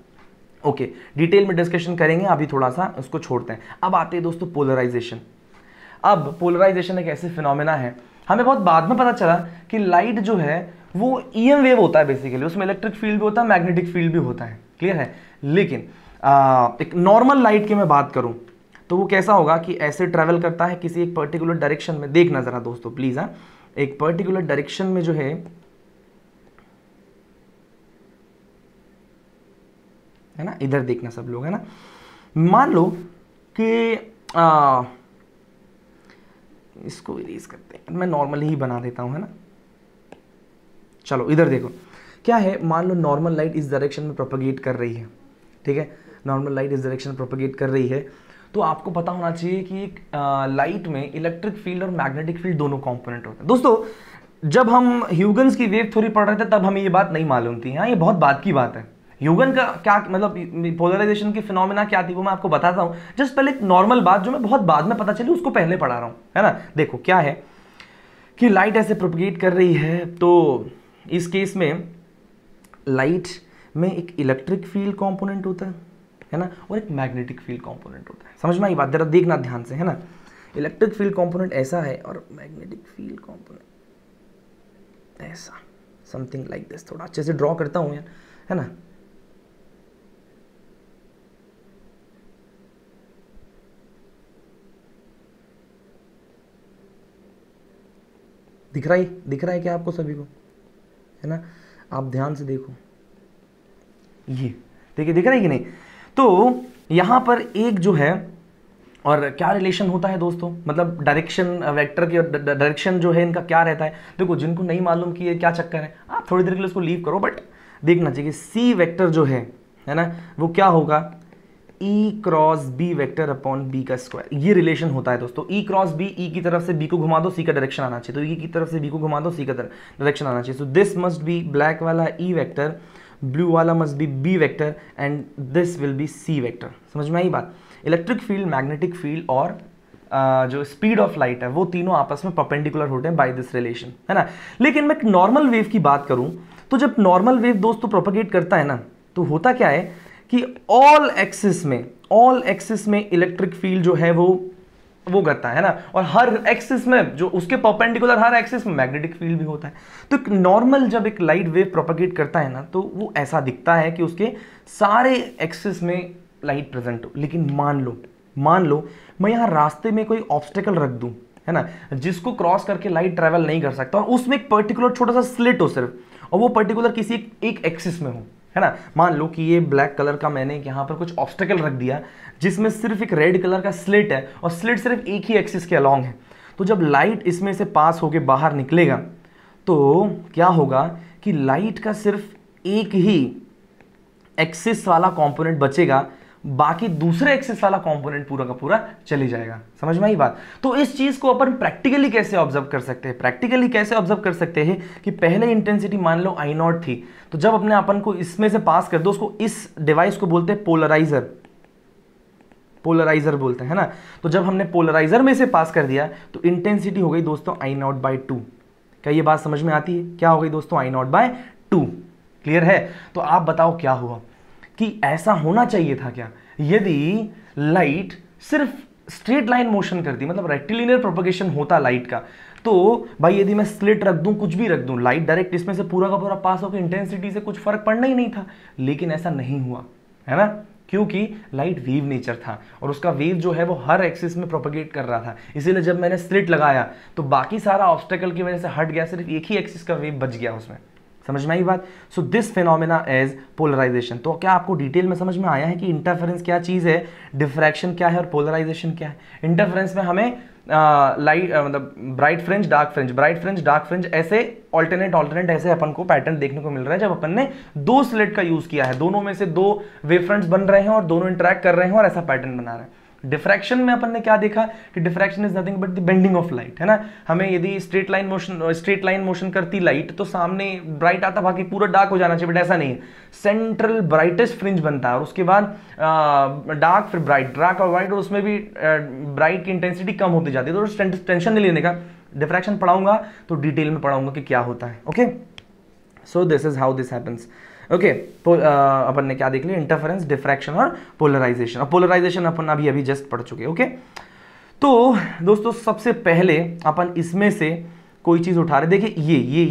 ओके, डिटेल में डिस्कशन करेंगे, अभी थोड़ा सा उसको छोड़ते हैं। अब आते हैं दोस्तों पोलराइजेशन। अब पोलराइजेशन एक ऐसे फिनोमेना है, हमें बहुत बाद में पता चला कि लाइट जो है वो ईएम वेव होता है बेसिकली, उसमें इलेक्ट्रिक फील्ड भी होता है, मैग्नेटिक फील्ड भी होता है। क्लियर है? लेकिन एक नॉर्मल लाइट की मैं बात करूं तो वो कैसा होगा कि ऐसे ट्रेवल करता है किसी एक पर्टिकुलर डायरेक्शन में। देखना जरा दोस्तों प्लीज, हाँ, एक पर्टिकुलर डायरेक्शन में जो है ना, इधर देखना सब लोग, है ना। मान लो कि इसको इरेज करते हैं, मैं नॉर्मली ही बना देता हूं, है ना। चलो इधर देखो क्या है। मान लो नॉर्मल लाइट इस डायरेक्शन में प्रोपगेट कर रही है, ठीक है। नॉर्मल लाइट इस डायरेक्शन में प्रोपगेट कर रही है, तो आपको पता होना चाहिए कि एक लाइट में इलेक्ट्रिक फील्ड और मैग्नेटिक फील्ड दोनों कंपोनेंट होते हैं। दोस्तों जब हम ह्यूगन्स की वेव थ्योरी पढ़ रहे थे तब हमें ये बात नहीं मालूम थी। हाँ, ये बहुत बात की बात है। ह्यूगन का क्या मतलब, पोलराइजेशन की फिनोमेना क्या थी वो मैं आपको बताता हूँ। जस्ट पहले एक नॉर्मल बात जो मैं बहुत बाद में पता चली उसको पहले पढ़ा रहा हूँ, है ना। देखो क्या है कि लाइट ऐसे प्रोपगेट कर रही है, तो इस केस में लाइट में एक इलेक्ट्रिक फील्ड कंपोनेंट होता है ना, और एक मैग्नेटिक फील्ड कंपोनेंट होता है। समझ में आई बात? जरा देखना ध्यान से, है ना। इलेक्ट्रिक फील्ड कंपोनेंट ऐसा है और मैग्नेटिक फील्ड कंपोनेंट ऐसा, समथिंग लाइक दिस। थोड़ा अच्छे से ड्रॉ करता हूं यार, है ना। दिख रहा है क्या आपको सभी को, है ना। आप ध्यान से देखो, ये देखिए दिख रहा है कि नहीं। तो यहां पर एक जो है, और क्या रिलेशन होता है दोस्तों, मतलब डायरेक्शन वेक्टर की डायरेक्शन जो है इनका क्या रहता है। देखो जिनको नहीं मालूम कि ये क्या चक्कर है, आप थोड़ी देर के लिए उसको लीव करो, बट देखना चाहिए सी वेक्टर जो है, है ना, वो क्या होगा, E cross B vector upon B का स्क्वायर। ये रिलेशन होता है दोस्तों, ई क्रॉस बी, ई की तरफ से बी को घुमा दो, सी का डायरेक्शन आना चाहिए, तो ई की तरफ से बी को घुमा दो, सी का डायरेक्शन आना चाहिए। So this must be black वाला ई वेक्टर, ब्लू वाला must be B vector and this will be C vector. समझ में आई बात। इलेक्ट्रिक फील्ड, मैग्नेटिक फील्ड और जो स्पीड ऑफ लाइट है वो तीनों आपस में परपेंडिकुलर होते हैं बाय दिस रिलेशन, है ना। लेकिन मैं नॉर्मल वेव की बात करूं तो जब नॉर्मल वेव दोस्तों प्रोपेगेट करता है ना, तो होता क्या है कि ऑल एक्सिस में इलेक्ट्रिक फील्ड जो है वो करता है ना, और हर एक्सिस में जो उसके परपेंडिकुलर हर एक्सिस में मैग्नेटिक फील्ड भी होता है। तो नॉर्मल जब एक लाइट वेव प्रोपेगेट करता है ना, तो वो ऐसा दिखता है कि उसके सारे एक्सिस में लाइट प्रेजेंट हो। लेकिन मान लो मैं यहां रास्ते में कोई ऑब्स्टेकल रख दूं, है ना, जिसको क्रॉस करके लाइट ट्रेवल नहीं कर सकता, और उसमें एक पर्टिकुलर छोटा सा स्लिट हो सिर्फ, और वो पर्टिकुलर किसी एक एक्सिस में हो, है ना। मान लो कि ये ब्लैक कलर का मैंने यहां पर कुछ ऑब्स्टेकल रख दिया जिसमें सिर्फ एक रेड कलर का स्लिट है, और स्लिट सिर्फ एक ही एक्सिस के अलॉन्ग है। तो जब लाइट इसमें से पास होके बाहर निकलेगा तो क्या होगा कि लाइट का सिर्फ एक ही एक्सिस वाला कंपोनेंट बचेगा, बाकी दूसरे एक्सिस वाला कंपोनेंट पूरा का पूरा चली जाएगा। समझ में आई बात। तो इस चीज को अपन प्रैक्टिकली कैसे ऑब्जर्व कर सकते हैं, कर सकते हैं कि पहले इंटेंसिटी मान लो आई नॉट थी, तो जब अपने अपन को इसमें से पास कर दो, उसको इस डिवाइस को बोलते हैं पोलराइजर बोलते हैं ना। तो जब हमने पोलराइजर में से पास कर दिया तो इंटेंसिटी हो गई दोस्तों आई नॉट बाई 2। क्या ये बात समझ में आती है? क्या हो गई दोस्तों, आई नॉट बाय 2। क्लियर है? तो आप बताओ क्या हुआ कि ऐसा होना चाहिए था क्या, यदि लाइट सिर्फ स्ट्रेट लाइन मोशन करती, मतलब रेक्टिलिनियर प्रोपगेशन होता लाइट का, तो भाई यदि मैं स्लिट रख दूं, कुछ भी रख दूं, लाइट डायरेक्ट इसमें से पूरा का पूरा पास होकर इंटेंसिटी से कुछ फर्क पड़ना ही नहीं था। लेकिन ऐसा नहीं हुआ, है ना, क्योंकि लाइट वेव नेचर था और उसका वेव जो है वो हर एक्सिस में प्रोपगेट कर रहा था। इसीलिए जब मैंने स्लिट लगाया तो बाकी सारा ऑब्स्टेकल की वजह से हट गया, सिर्फ एक ही एक्सिस का वेव बच गया उसमें। समझ में आई बात। So this phenomena as polarization. तो क्या आपको डिटेल में समझ में आया है कि इंटरफेरेंस क्या चीज है, डिफ्रैक्शन क्या है और पोलराइजेशन क्या है। इंटरफेरेंस में हमें लाइट मतलब ब्राइट फ्रिंज डार्क फ्रिंज ऐसे ऑल्टरनेट ऐसे अपन को पैटर्न देखने को मिल रहा है जब अपन ने दो स्लिट का यूज किया है, दोनों में से दो वेवफ्रंट्स बन रहे हैं और दोनों इंटरैक्ट कर रहे हैं और ऐसा पैटर्न बना रहे हैं। डिफ्रैक्शन में अपन ने क्या देखा कि diffraction is nothing but the bending of light, है ना। हमें यदि स्ट्रेट लाइन मोशन करती लाइट तो सामने ब्राइट आता, बाकी पूरा डार्क हो जाना चाहिए, बट ऐसा नहीं है। सेंट्रल ब्राइटेस्ट फ्रिंज बनता है और उसके बाद डार्क, फिर ब्राइट, डार्क और व्हाइट, और उसमें भी ब्राइट की इंटेंसिटी कम होती जाती है। तो टेंशन नहीं लेने का, डिफ्रैक्शन पढ़ाऊंगा तो डिटेल में पढ़ाऊंगा कि क्या होता है। Okay, so this is how this happens. Okay, अपन ने क्या देख लिया, इंटरफेरेंस, डिफ्रैक्शन और पोलराइजेशन। और पोलराइजेशन अपन अभी जस्ट पढ़ चुके। ओके, तो दोस्तों सबसे पहले अपन इसमें से कोई चीज उठा रहे, देखिए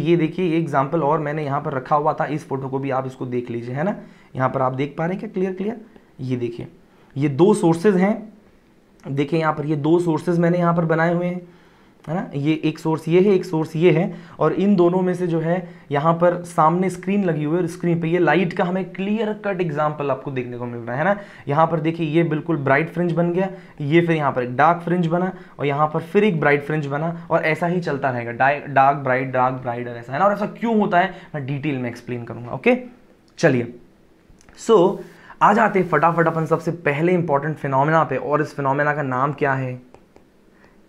ये देखिए एग्जांपल और मैंने यहाँ पर रखा हुआ था, इस फोटो को भी आप इसको देख लीजिए, है ना। यहाँ पर आप देख पा रहे हैं क्या, क्लियर, ये देखिए, ये दो सोर्सेज हैं। देखिए यहाँ पर ये दो सोर्सेज मैंने यहाँ पर बनाए हुए हैं, है ना। ये एक सोर्स ये है, एक सोर्स ये है, और इन दोनों में से जो है यहाँ पर सामने स्क्रीन लगी हुई है और स्क्रीन पे ये लाइट का हमें क्लियर कट एग्जांपल आपको देखने को मिल रहा है ना। यहाँ पर देखिए ये बिल्कुल ब्राइट फ्रिंज बन गया, ये फिर यहाँ पर एक डार्क फ्रिंज बना और यहाँ पर फिर एक ब्राइट फ्रिंज बना, और ऐसा ही चलता रहेगा, डार्क ब्राइट और ऐसा, है ना। और ऐसा क्यों होता है मैं डिटेल में एक्सप्लेन करूंगा। ओके, चलिए, सो आ जाते हैं फटाफट अपन सबसे पहले इंपॉर्टेंट फिनोमेना पे, और इस फिनोमेना का नाम क्या है,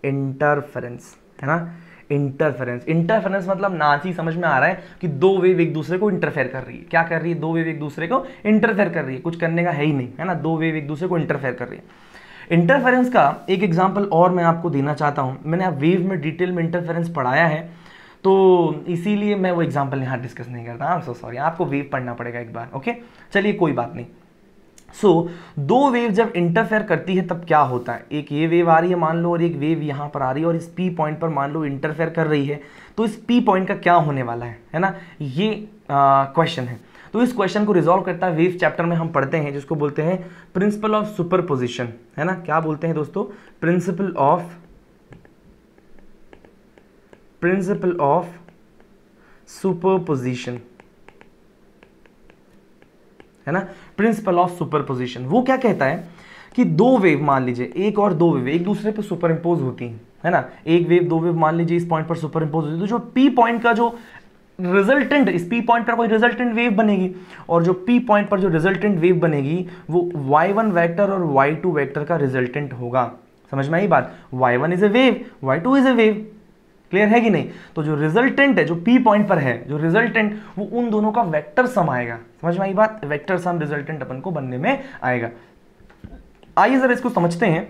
इंटरफेरेंस, है ना। इंटरफेरेंस मतलब नाच ही समझ में आ रहा है कि दो वेव एक दूसरे को इंटरफेयर कर रही है। क्या कर रही है, दो वेव एक दूसरे को इंटरफेयर कर रही है, कुछ करने का है ही नहीं, है ना। दो वेव एक दूसरे को इंटरफेयर कर रही है। इंटरफेरेंस का एक एग्जांपल और मैं आपको देना चाहता हूं। मैंने आप वेव में डिटेल में इंटरफेरेंस पढ़ाया है, तो इसीलिए मैं वो एग्जाम्पल यहाँ डिस्कस नहीं करता। आई एम सो सॉरी, आपको वेव पढ़ना पड़ेगा एक बार। ओके, चलिए कोई बात नहीं। सो दो वेव जब इंटरफेयर करती है तब क्या होता है, एक ये वेव आ रही है मान लो और एक वेव यहाँ पर आ रही है और इस पी पॉइंट पर मान लो इंटरफेयर कर रही है, तो इस पी पॉइंट का क्या होने वाला है ना, ये क्वेश्चन है। तो इस क्वेश्चन को रिजॉल्व करता है वेव चैप्टर में हम पढ़ते हैं, जिसको बोलते हैं प्रिंसिपल ऑफ सुपरपोजिशन, है ना। क्या बोलते हैं दोस्तों, प्रिंसिपल ऑफ सुपरपोजिशन, है ना। प्रिंसिपल ऑफ सुपरपोजिशन वो क्या कहता है कि दो वेव मान लीजिए, एक और दो वेव एक दूसरे पे सुपर इंपोज होती हैं, है ना। एक वेव दो वेव मान लीजिए इस पॉइंट पर सुपर इंपोज होती है, तो जो पी पॉइंट का जो रिजल्टेंट, इस पी पॉइंट पर कोई रिजल्टेंट वेव बनेगी, और जो पी पॉइंट पर जो रिजल्टेंट वेव बनेगी वो y1 वेक्टर और y2 वेक्टर का रिजल्टेंट होगा। समझ में आई बात? y1 is a wave, y2 is a wave. Clear है कि नहीं? तो जो रिजल्टेंट है, जो पी पॉइंट पर है जो रिजल्टेंट, वो उन दोनों का वेक्टर सम आएगा। समझ में आई बात? वेक्टर सम रिजल्टेंट अपन को बनने में आएगा। आइए जरा इसको समझते हैं।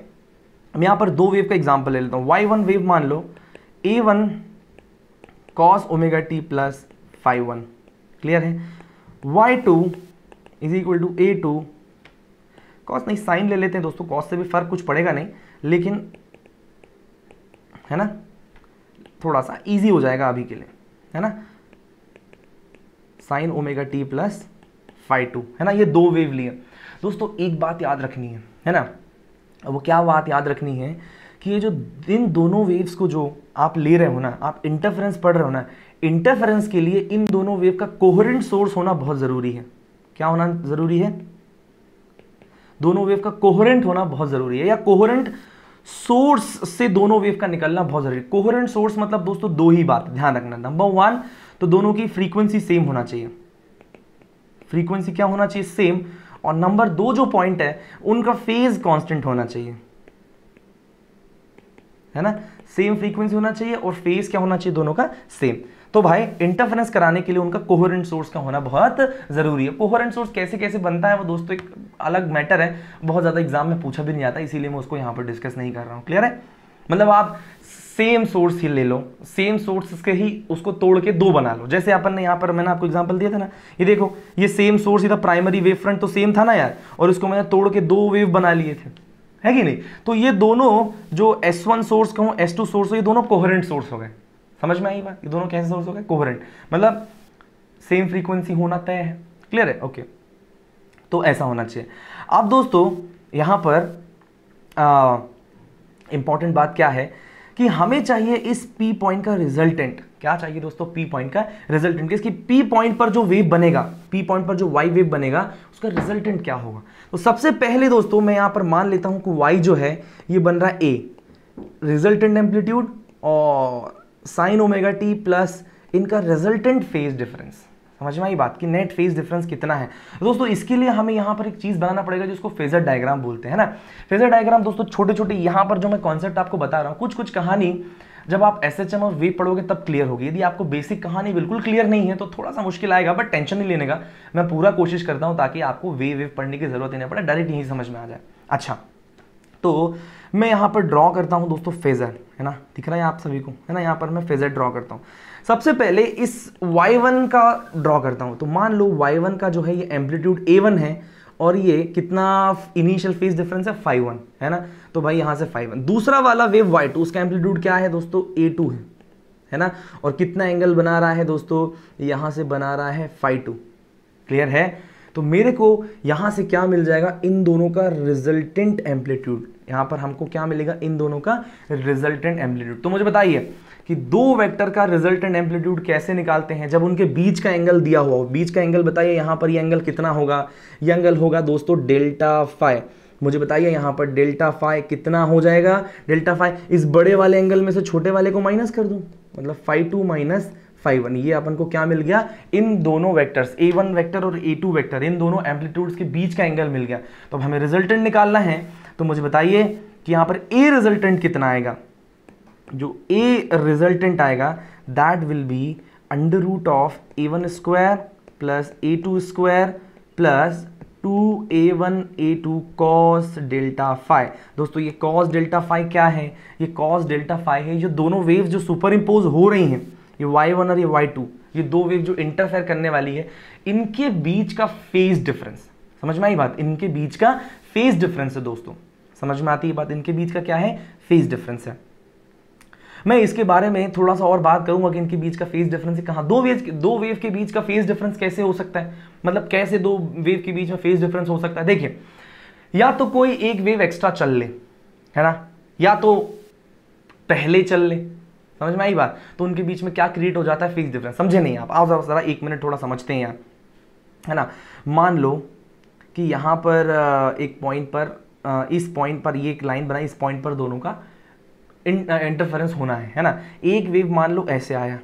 मैं यहां पर दो वेव का एग्जांपल ले लेता हूं। y1 वेव मान लो a1 cos omega t plus five 1। क्लियर है? y2 is equal to a2 cos, नहीं साइन ले लेते हैं दोस्तों, cos से भी फर्क कुछ पड़ेगा नहीं, लेकिन है ना थोड़ा सा इजी हो जाएगा अभी के लिए, है ना, sign omega t plus five 2, है ना। ये दो वेव लिए दोस्तों। एक बात याद रखनी है ना, वो क्या बात याद रखनी है कि ये जो इन दोनों वेव्स को जो आप ले रहे हो ना, आप इंटरफेरेंस पढ़ रहे हो ना, इंटरफेरेंस के लिए इन दोनों वेव का कोहेरेंट सोर्स होना बहुत जरूरी है। क्या होना जरूरी है? दोनों वेव का कोहेरेंट होना बहुत जरूरी है, या कोहेरेंट सोर्स से दोनों वेव का निकलना बहुत जरूरी है। कोहेरेंट सोर्स मतलब दोस्तों दो ही बात ध्यान रखना। नंबर वन, तो दोनों की फ्रीक्वेंसी सेम होना चाहिए, फ्रीक्वेंसी क्या होना चाहिए? सेम। और नंबर दो जो पॉइंट है उनका फेज कांस्टेंट होना चाहिए, है ना, सेम फ्रीक्वेंसी होना चाहिए और फेज क्या होना चाहिए? दोनों का सेम। तो भाई इंटरफेरेंस कराने के लिए उनका कोहेरेंट सोर्स का होना बहुत जरूरी है। कोहेरेंट सोर्स कैसे कैसे बनता है वो दोस्तों एक अलग मैटर है, बहुत ज्यादा एग्जाम में पूछा भी नहीं आता, इसीलिए मैं उसको यहाँ पर डिस्कस नहीं कर रहा हूँ। क्लियर है? मतलब आप सेम सोर्स ही ले लो, सेम सोर्स के ही उसको तोड़ के दो बना लो। जैसे अपन ने यहाँ पर मैंने आपको एग्जांपल दिया था ना, ये देखो ये सेम सोर्स ही था, प्राइमरी वेव फ्रंट तो सेम था ना यार, और इसको मैंने तोड़ के दो वेव बना लिए थे, है कि नहीं? तो ये दोनों जो S1 सोर्स कहूँ S2 सोर्स हो, ये दोनों कोहेरेंट सोर्स हो गए। समझ में आई बात? ये दोनों कैसे सोर्स हो गए? कोहेरेंट, मतलब सेम फ्रीक्वेंसी होना तय है। क्लियर है? ओके, तो ऐसा होना चाहिए। अब दोस्तों यहाँ पर इंपॉर्टेंट बात क्या है कि हमें चाहिए इस पी पॉइंट का रिजल्टेंट। क्या चाहिए दोस्तों? पी पॉइंट का रिजल्टेंट। इसकी पी पॉइंट पर जो वेव बनेगा, पी पॉइंट पर जो वाई वेव बनेगा, उसका रिजल्टेंट क्या होगा? तो सबसे पहले दोस्तों मैं यहां पर मान लेता हूं कि वाई जो है ये बन रहा है ए, रिजल्टेंट एम्पलीट्यूड और साइन ओमेगा टी प्लस इनका रिजल्टेंट फेज डिफरेंस। समझ में आई बात कि नेट फेज डिफरेंस कितना है? दोस्तों इसके लिए हमें यहाँ पर एक चीज बनाना पड़ेगा जिसको फेजर डायग्राम बोलते हैं ना। फेजर डायग्राम दोस्तों छोटे छोटे, यहाँ पर जो मैं कॉन्सेप्ट आपको बता रहा हूँ, कुछ कुछ कहानी जब आप एसएचएम और वेव पढ़ोगे तब क्लियर होगी। यदि आपको बेसिक कहानी बिल्कुल क्लियर नहीं है तो थोड़ा सा मुश्किल आएगा, बट टेंशन नहीं लेने का, मैं पूरा कोशिश करता हूँ ताकि आपको वेव पढ़ने की जरूरत ही नहीं पड़े, डायरेक्ट यही समझ में आ जाए। अच्छा, तो मैं यहाँ पर ड्रॉ करता हूँ दोस्तों फेजर, है ना, दिख रहा है आप सभी को, है ना। यहाँ पर मैं फेजर ड्रॉ करता हूँ। सबसे पहले इस y1 का ड्रॉ करता हूँ। तो मान लो y1 का जो है ये एम्पलीट्यूड a1 है और ये कितना इनिशियल फेज डिफरेंस है? 5 1, है ना। तो भाई यहाँ से 5 1। दूसरा वाला वेव y2, उसका एम्पलीट्यूड क्या है दोस्तों? a2 है ना। और कितना एंगल बना रहा है दोस्तों? यहाँ से बना रहा है phi 2। क्लियर है? तो मेरे को यहाँ से क्या मिल जाएगा? इन दोनों का रिजल्टेंट एम्पलीट्यूड। यहाँ पर हमको क्या मिलेगा? इन दोनों का रिजल्टेंट एम्पलीट्यूड। तो मुझे बताइए कि दो वेक्टर का रिजल्टेंट एम्पलीट्यूड कैसे निकालते हैं जब उनके बीच का एंगल दिया हुआ हो। बीच का एंगल बताइए, यहाँ पर ये एंगल कितना होगा? ये एंगल होगा दोस्तों डेल्टा फाई। मुझे बताइए यहाँ पर डेल्टा फाई कितना हो जाएगा? डेल्टा फाई इस बड़े वाले एंगल में से छोटे वाले को माइनस कर दूं, मतलब phi 2 माइनस phi 1। ये अपन को क्या मिल गया? इन दोनों वेक्टर्स a1 वेक्टर और a2 वेक्टर, इन दोनों एम्पलीट्यूड्स के बीच का एंगल मिल गया। तो अब हमें रिजल्टेंट निकालना है। तो मुझे बताइए कि यहाँ पर a रिजल्टेंट कितना आएगा? जो a रिजल्टेंट आएगा that will be under root of a1 square plus a2 square plus 2a1 a2 cos delta phi. दोस्तों ये cos डेल्टा फाई क्या है? ये cos डेल्टा फाई है जो दोनों वेव जो सुपर इम्पोज हो रही हैं, ये y1 और ये y2, ये दो वेव जो इंटरफेयर करने वाली है, इनके बीच का फेज डिफरेंस। समझ में आई बात? इनके बीच का फेज डिफरेंस है दोस्तों। समझ में आती है बात? इनके बीच का क्या है? फेज डिफरेंस है। मैं इसके बारे में थोड़ा सा और बात करूंगा कि इनके बीच का फेज डिफरेंस कहाँ, दो वेव के बीच का फेज डिफरेंस कैसे हो सकता है, मतलब कैसे दो वेव के बीच में फेज डिफरेंस हो सकता है। देखिए, या तो कोई एक वेव एक्स्ट्रा चल ले, है ना, या तो पहले चल ले। समझ में आई बात? तो उनके बीच में क्या क्रिएट हो जाता है? Phase difference. समझे नहीं आप? आओ जरा 1 मिनट थोड़ा समझते हैं यार, है ना। मान लो कि यहाँ पर एक पॉइंट पर, इस पॉइंट पर ये एक लाइन बनाई, इस पॉइंट पर दोनों का इंटरफेरेंस होना है ना। एक वेव मान लो ऐसे आया,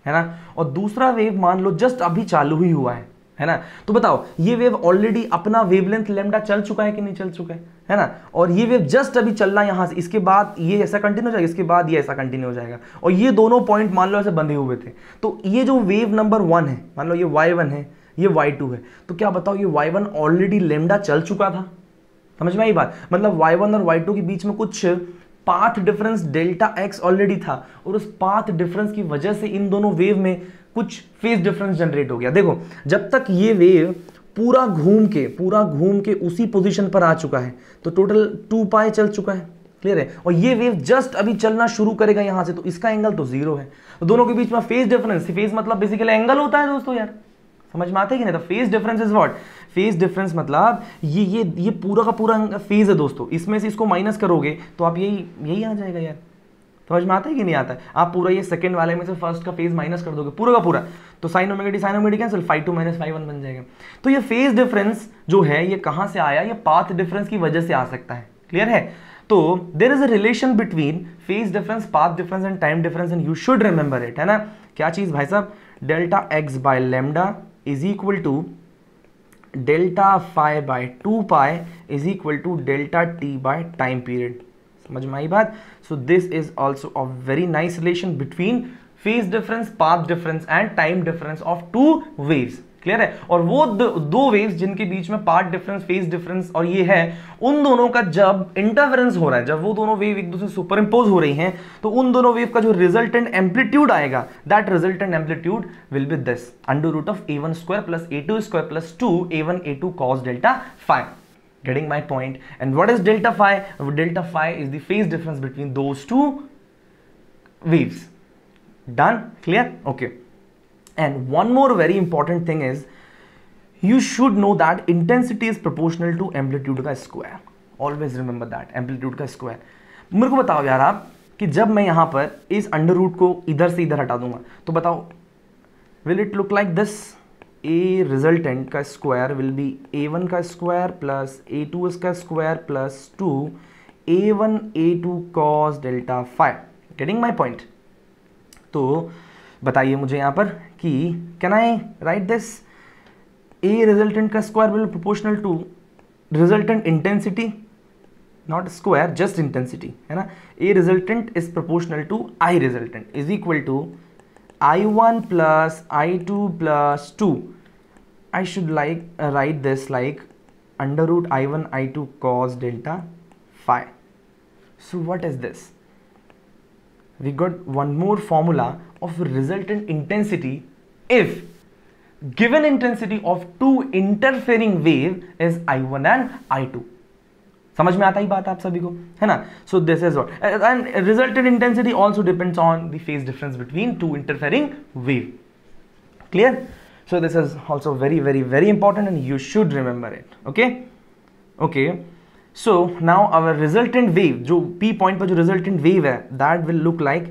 है ना, और दूसरा वेव मान लो जस्ट अभी चालू ही हुआ है ना, तो बताओ ये वेव ऑलरेडी अपना वेवलेंथ लैम्डा चल चुका है कि नहीं चल चुका है ना, और ये वेव जस्ट अभी चलना यहां से, इसके बाद ये ऐसा कंटिन्यू हो जाएगा, इसके बाद ये ऐसा कंटिन्यू हो जाएगा, और ये दोनों पॉइंट मान लो ऐसे बंधे हुए थे, तो ये जो वेव नंबर 1 है, मान लो ये y1 है, ये y2 है, तो क्या बताओ ये y1 ऑलरेडी लैम्डा चल चुका था, समझ में आई बात, मतलब y1 और y2 के बीच में कुछ path difference delta x already था, और उस पाथ डिफरेंस की वजह से इन दोनों वेव में कुछ फेज डिफरेंस जनरेट हो गया। देखो जब तक ये वेव पूरा घूम के उसी पोजीशन पर आ चुका है तो टोटल 2 पाई चल चुका है, क्लियर है, और ये वेव जस्ट अभी चलना शुरू करेगा यहां से, तो इसका एंगल तो 0 है, तो दोनों के बीच में फेज डिफरेंस, फेज मतलब बेसिकली एंगल होता है दोस्तों, यार समझ में आता है कि नहीं, तो phase difference is what, phase difference मतलब ये पूरा का पूरा फेज है दोस्तों, इसमें से इसको माइनस करोगे तो आप यही आ जाएगा यार, समझ में आता है कि नहीं आता है, आप पूरा ये सेकंड वाले में से फर्स्ट का फेज माइनस कर दोगे पूरा का पूरा, तो sign omega T cancel, phi 2 minus phi 1 बन जाएगा। तो ये फेज डिफरेंस जो है ये कहां से आया, ये पाथ डिफरेंस की वजह से आ सकता है, क्लियर है, तो there is a relation between phase difference, path difference and time difference, and you should remember it, है ना, क्या चीज भाई साहब, delta x by lambda is equal to delta phi by 2 pi is equal to delta t by time period, समझ में आई बात। So this is also a very nice relation between phase difference, path difference and time difference of 2 waves, clear है, और वो दो waves जिनके बीच में पाथ डिफरेंस, फेज डिफरेंस और ये है, उन दोनों का जब इंटरफेरेंस हो रहा है, जब वो दोनों वेव एक दूसरे सुपर इंपोज हो रही हैं, तो उन दोनों वेव का जो रिजल्टेंट एम्पलीट्यूड आएगा, that resultant amplitude will be this under root of a1 square plus a2 square plus 2 a1 a2 cos delta phi. Getting my point? And what is delta phi? Delta phi is the phase difference between those two waves. Done? Clear? Okay. And one more very important thing is you should know that intensity is proportional to amplitude का square. Always remember that, amplitude का square. मेरे को बताओ यार आप कि जब मैं यहाँ पर इस अंडर रूट को इधर से इधर हटा दूंगा तो बताओ will it look like this? A resultant का स्क्वायर विल बी a1 का स्क्वायर प्लस a2 इसका square plus 2 a1 a2 cos delta phi. Getting my point? तो बताइए मुझे यहाँ पर कि can I write this, a resultant का square will proportional to resultant intensity, not square just intensity, है ना, a resultant is proportional to I resultant is equal to I1 plus I2 plus 2. I should write this like under root I1 I2 cos delta phi. So what is this? We got one more formula of resultant intensity if given intensity of two interfering wave is I1 and I2. समझ में आता ही बात आप सभी को, है ना, so this is what, and resultant intensity also depends on the phase difference between two interfering wave, clear, so this is also very very very important and you should remember it, okay okay. So now our resultant wave, जो P point पर जो resultant wave है, that will look like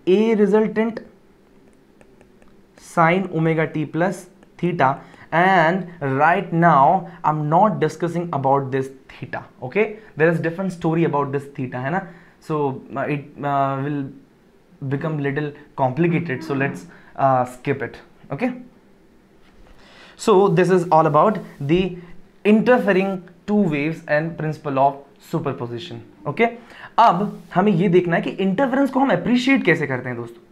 a resultant sine omega t plus theta, and right now I'm not discussing about this theta, okay, there is different story about this theta, है ना, so it will become little complicated, so let's skip it, okay। So this is all about the interfering two waves and principle of superposition, okay। अब हमें ये देखना है कि interference को हम अप्रिशिएट कैसे करते हैं दोस्तों।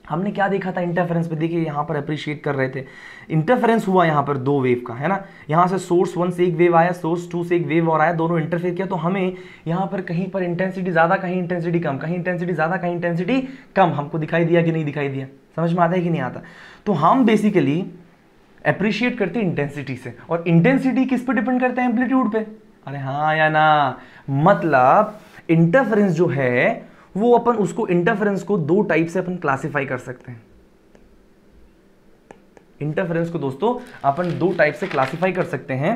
हमने क्या देखा था इंटरफेरेंस पे, देखिए यहाँ पर अप्रिशिएट कर रहे थे, इंटरफेरेंस हुआ यहाँ पर 2 वेव का, है ना, यहाँ से सोर्स 1 से एक वेव आया, सोर्स 2 से एक वेव और आया, दोनों इंटरफेयर किया, तो हमें यहाँ पर कहीं पर इंटेंसिटी ज़्यादा, कहीं इंटेंसिटी कम, कहीं इंटेंसिटी ज़्यादा, कहीं इंटेंसिटी कम, हमको दिखाई दिया कि नहीं दिखाई दिया, समझ में आता है कि नहीं आता। तो हम बेसिकली अप्रिशिएट करते हैं इंटेंसिटी से, और इंटेंसिटी किस पे डिपेंड करता है, एम्पलीट्यूड पे, अरे हाँ या ना, मतलब इंटरफेरेंस जो है वो अपन उसको इंटरफेरेंस को 2 टाइप से अपन क्लासिफाई कर सकते हैं। इंटरफेरेंस को दोस्तों अपन 2 टाइप से क्लासिफाई कर सकते हैं।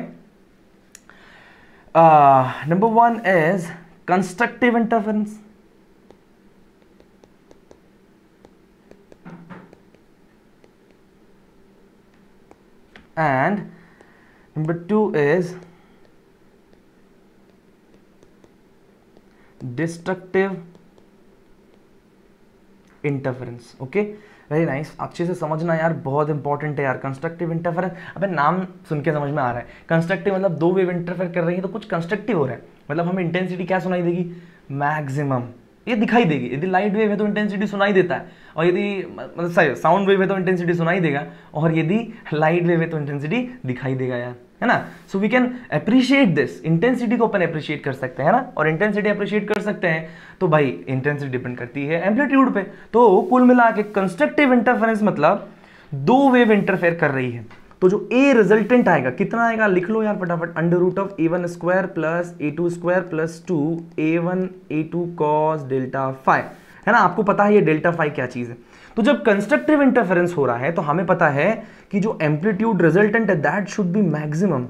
Number 1 is constructive interference, and number 2 is destructive interference, okay. Very nice, अच्छे से समझना यार, बहुत इंपॉर्टेंट है यार। कंस्ट्रक्टिव इंटरफेरेंस, अबे नाम सुन के समझ में आ रहा है। कंस्ट्रक्टिव मतलब दो वेव इंटरफेयर कर रही है तो कुछ कंस्ट्रक्टिव हो रहा है, मतलब हमें इंटेंसिटी क्या सुनाई देगी, मैक्सिमम, ये दिखाई देगी। यदि लाइट वेव है तो इंटेंसिटी सुनाई देता है, और यदि मतलब साउंड वेव है तो इंटेंसिटी सुनाई देगा, और यदि लाइट वेव है तो इंटेंसिटी दिखाई देगा यार, है ना। So we can appreciate this, intensity को अपन अप्रिशिएट कर सकते हैं ना, और इंटेंसिटी अप्रिशिएट कर सकते हैं तो भाई इंटेंसिटी डिपेंड करती है एम्पलीट्यूड पे। तो कुल मिला के कंस्ट्रक्टिव इंटरफेरेंस मतलब दो वेव इंटरफेयर कर रही है, तो जो ए रिजल्टेंट आएगा कितना आएगा, लिख लो यार फटाफट, under root of a1 square plus a2 square plus 2 a1 a2 cos delta phi, है ना। आपको पता है ये डेल्टा फाई क्या चीज है। तो जब कंस्ट्रक्टिव इंटरफेरेंस हो रहा है तो हमें पता है कि जो एम्पलीट्यूड रिजल्टेंट है that should be maximum,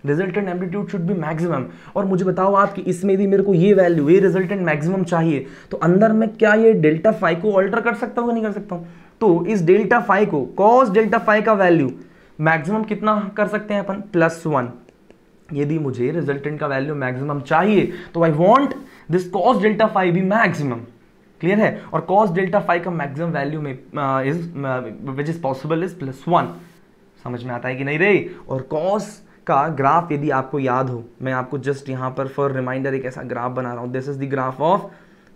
resultant amplitude should be maximum. और मुझे बताओ आप कि इसमें यदि मेरे को ये वैल्यू, ये रिजल्टेंट मैक्सिमम चाहिए, तो अंदर में क्या ये डेल्टा फाई को ऑल्टर कर सकता हूँ या नहीं कर सकता हूँ। तो इस डेल्टा फाई को, कॉस डेल्टा फाई का वैल्यू मैक्सिमम कितना कर सकते हैं अपन, +1। यदि मुझे रिजल्टेंट का वैल्यू मैक्सिमम चाहिए तो I want this cos delta phi be maximum, clear है। और कॉस डेल्टा फाई का मैक्सिमम वैल्यू में विच इज पॉसिबल इज +1। समझ में आता है कि नहीं रे। और कॉस का ग्राफ यदि आपको याद हो, मैं आपको जस्ट यहाँ पर फॉर रिमाइंडर एक ऐसा ग्राफ बना रहा हूँ, this is the graph of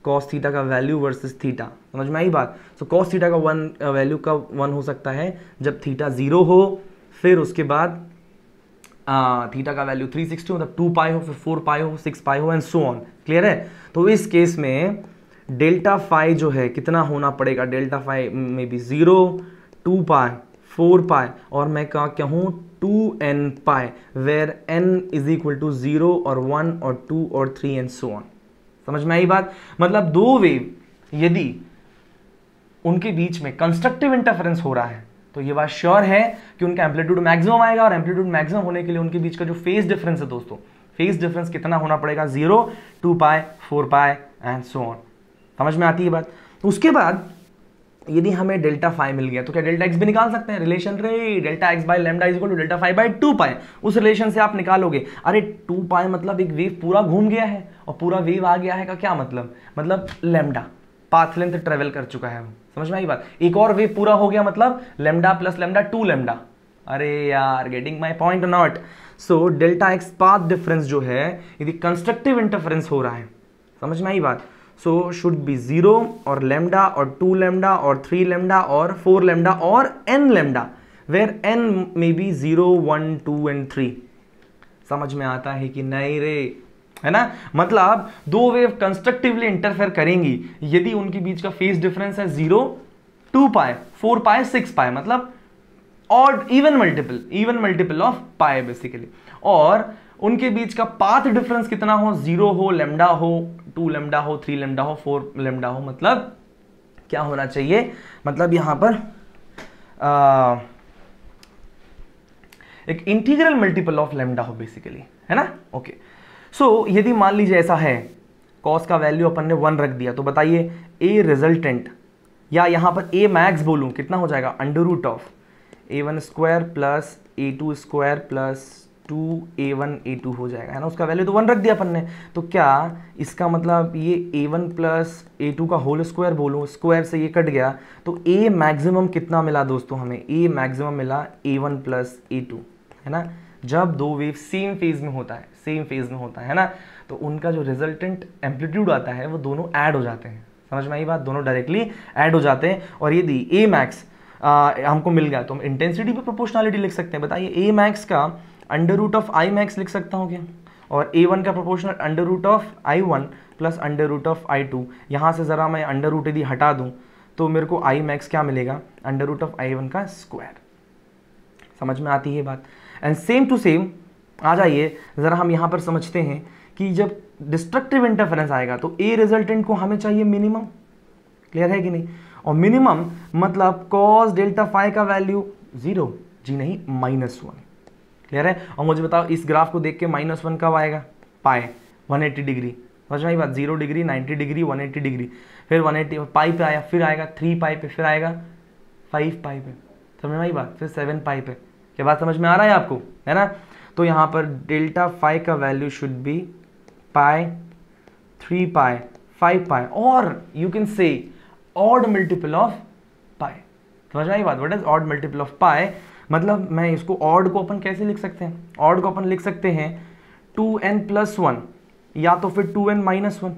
cos theta का वैल्यू वर्सेस थीटा। समझ में आई बात। सो कॉस थीटा का वैल्यू का 1 हो सकता है जब थीटा 0 हो, फिर उसके बाद थीटा का वैल्यू 360 मतलब 2 पाई हो, फिर 4 पाई हो, 6 पाई हो एंड सो ऑन, क्लियर है। तो इस केस में डेल्टा फाई जो है कितना होना पड़ेगा, डेल्टा फाई में भी 0, 2 पाई, 4 पाई, और मैं क्या कहूँ 2n pi, where n is equal to 0 और 1 और 2 और 3 एंड सो ऑन। समझ में आई बात। मतलब दो वेव यदि उनके बीच में कंस्ट्रक्टिव इंटरफेरेंस हो रहा है तो ये बात श्योर है कि उनका एम्पलीट्यूड मैक्सिमम आएगा, और एम्पलीट्यूड मैक्सिमम होने के लिए उनके बीच का जो फेज डिफरेंस है दोस्तों, फेज डिफरेंस कितना होना पड़ेगा, 0, 2 पाई, 4 पाई एंड सो ऑन। समझ में आती है बात। तो उसके बाद यदि हमें डेल्टा फाई मिल गया तो क्या डेल्टा एक्स भी निकाल सकते हैं, रिलेशन रे delta x by lambda is equal to delta phi by 2 pi, उस रिलेशन से आप निकालोगे। अरे 2 पाई मतलब एक वेव पूरा घूम गया है और पूरा वेव आ गया है का क्या मतलब लैम्डा पाथ लेंथ ट्रेवल कर चुका है। समझ में आई बात। एक और वेव पूरा हो गया मतलब लैम्डा प्लस लैम्डा 2 लैम्डा। अरे यार getting my point not. So delta x path difference जो है यदि कंस्ट्रक्टिव इंटरफेरेंस हो रहा है, समझ में आई बात, सो शुड बी 0 और लैम्डा और 2 लैम्डा और 3 लैम्डा और 4 लैम्डा और n lambda, where n may be 0, 1, 2 and 3। समझ में आता है कि नहीं रे, है ना। मतलब दो वेव कंस्ट्रक्टिवली इंटरफेयर करेंगी यदि उनके बीच का फेज डिफरेंस है 0, 2 पाई, 4 पाई, 6 पाई, मतलब odd even multiple of pi basically. और उनके बीच का पाथ डिफरेंस कितना हो, 0 हो, लैम्डा हो, 2 लैम्डा हो, 3 लैम्डा हो, 4 लैम्डा हो। मतलब क्या होना चाहिए, मतलब यहां पर एक इंटीग्रल मल्टीपल ऑफ लैम्डा हो बेसिकली, है ना। ओके सो यदि मान लीजिए ऐसा है, कॉस का वैल्यू अपन ने 1 रख दिया, तो बताइए ए रिजल्टेंट, या यहां पर ए मैक्स बोलूं कितना हो जाएगा, under root of a1 square plus a2 square plus 2a1 a2 हो जाएगा, है ना। उसका वैल्यू तो 1 रख दिया अपन ने, तो क्या इसका मतलब ये a1 प्लस a2 का होल स्क्वायर बोलूं, स्क्वायर से ये कट गया, तो a मैक्सिमम कितना मिला दोस्तों, हमें a मैक्सिमम मिला a1 प्लस a2, है ना। जब दो वेव सेम फेज में होता है ना, तो उनका जो रिजल्टेंट एम्पलीट्यूड आता है वो दोनों ऐड हो जाते हैं। समझ में आई बात, दोनों डायरेक्टली ऐड हो जाते हैं। और यदि ए मैक्स हमको मिल गया तो हम इंटेंसिटी पे प्रोपोर्शनलिटी लिख सकते हैं। बताइए ए मैक्स का under root of I max लिख सकता हूँ क्या, और a1 का proportional under root of i1 plus under root of i2। यहाँ से ज़रा मैं अंडर रूट यदि हटा दूँ तो मेरे को आई मैक्स क्या मिलेगा, अंडर रूट ऑफ i1 का स्क्वायर। समझ में आती है बात। एंड सेम टू सेम आ जाइए ज़रा हम यहाँ पर समझते हैं कि जब डिस्ट्रक्टिव इंटरफेरेंस आएगा तो ए रिजल्टेंट को हमें चाहिए मिनिमम, क्लियर है कि नहीं। और मिनिमम मतलब कॉस डेल्टा फाई का वैल्यू 0, जी नहीं, -1, क्लियर है। और मुझे बताओ इस ग्राफ को देख के -1 कब आएगा, पाई 180 डिग्री। समझ में आई बात, 0 डिग्री, 90 डिग्री, 180 डिग्री, फिर 180 पाई पे आया, फिर आएगा 3 पाई पे, फिर आएगा 5 पाई पे। समझ में आई बात, फिर 7 पाई पे। क्या बात समझ में आ रहा है आपको, है ना। तो यहाँ पर डेल्टा फाई का value should be pi, 3 pi, 5 pi, और you can say odd multiple of pi. समझ में आई बात? What is odd multiple of pi? मतलब मैं इसको ऑड को अपन कैसे लिख सकते हैं? ऑड को अपन लिख सकते हैं 2n+1 या तो फिर 2n-1।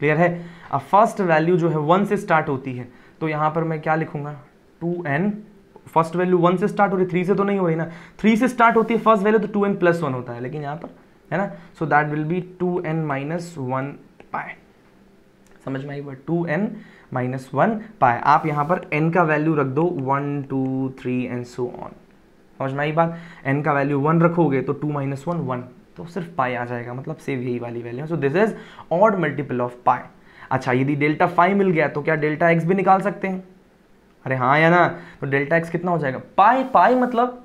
क्लियर है? अब फर्स्ट वैल्यू जो है 1 से स्टार्ट होती है, तो यहां पर मैं क्या लिखूंगा? 2n, फर्स्ट वैल्यू 1 से स्टार्ट हो रही, 3 से तो नहीं हो रही ना, 3 से स्टार्ट होती है फर्स्ट वैल्यू, तो 2n+1 होता है, लेकिन यहां पर है ना, so that will B 2n-1 पाई। समझ में आई बात? 2n-1 पाई। आप यहां पर n का वैल्यू रख दो 1 2 3 एंड सो ऑन। समझ में आई बात? n का वैल्यू 1 रखोगे तो 2-1 1, तो सिर्फ पाई आ जाएगा, मतलब सेव यही वाली वैल्यू। So this is odd multiple of pi. अच्छा, यदि डेल्टा फाई मिल गया तो क्या डेल्टा एक्स भी निकाल सकते हैं? अरे हाँ या ना? तो डेल्टा एक्स कितना हो जाएगा? पाई, पाई मतलब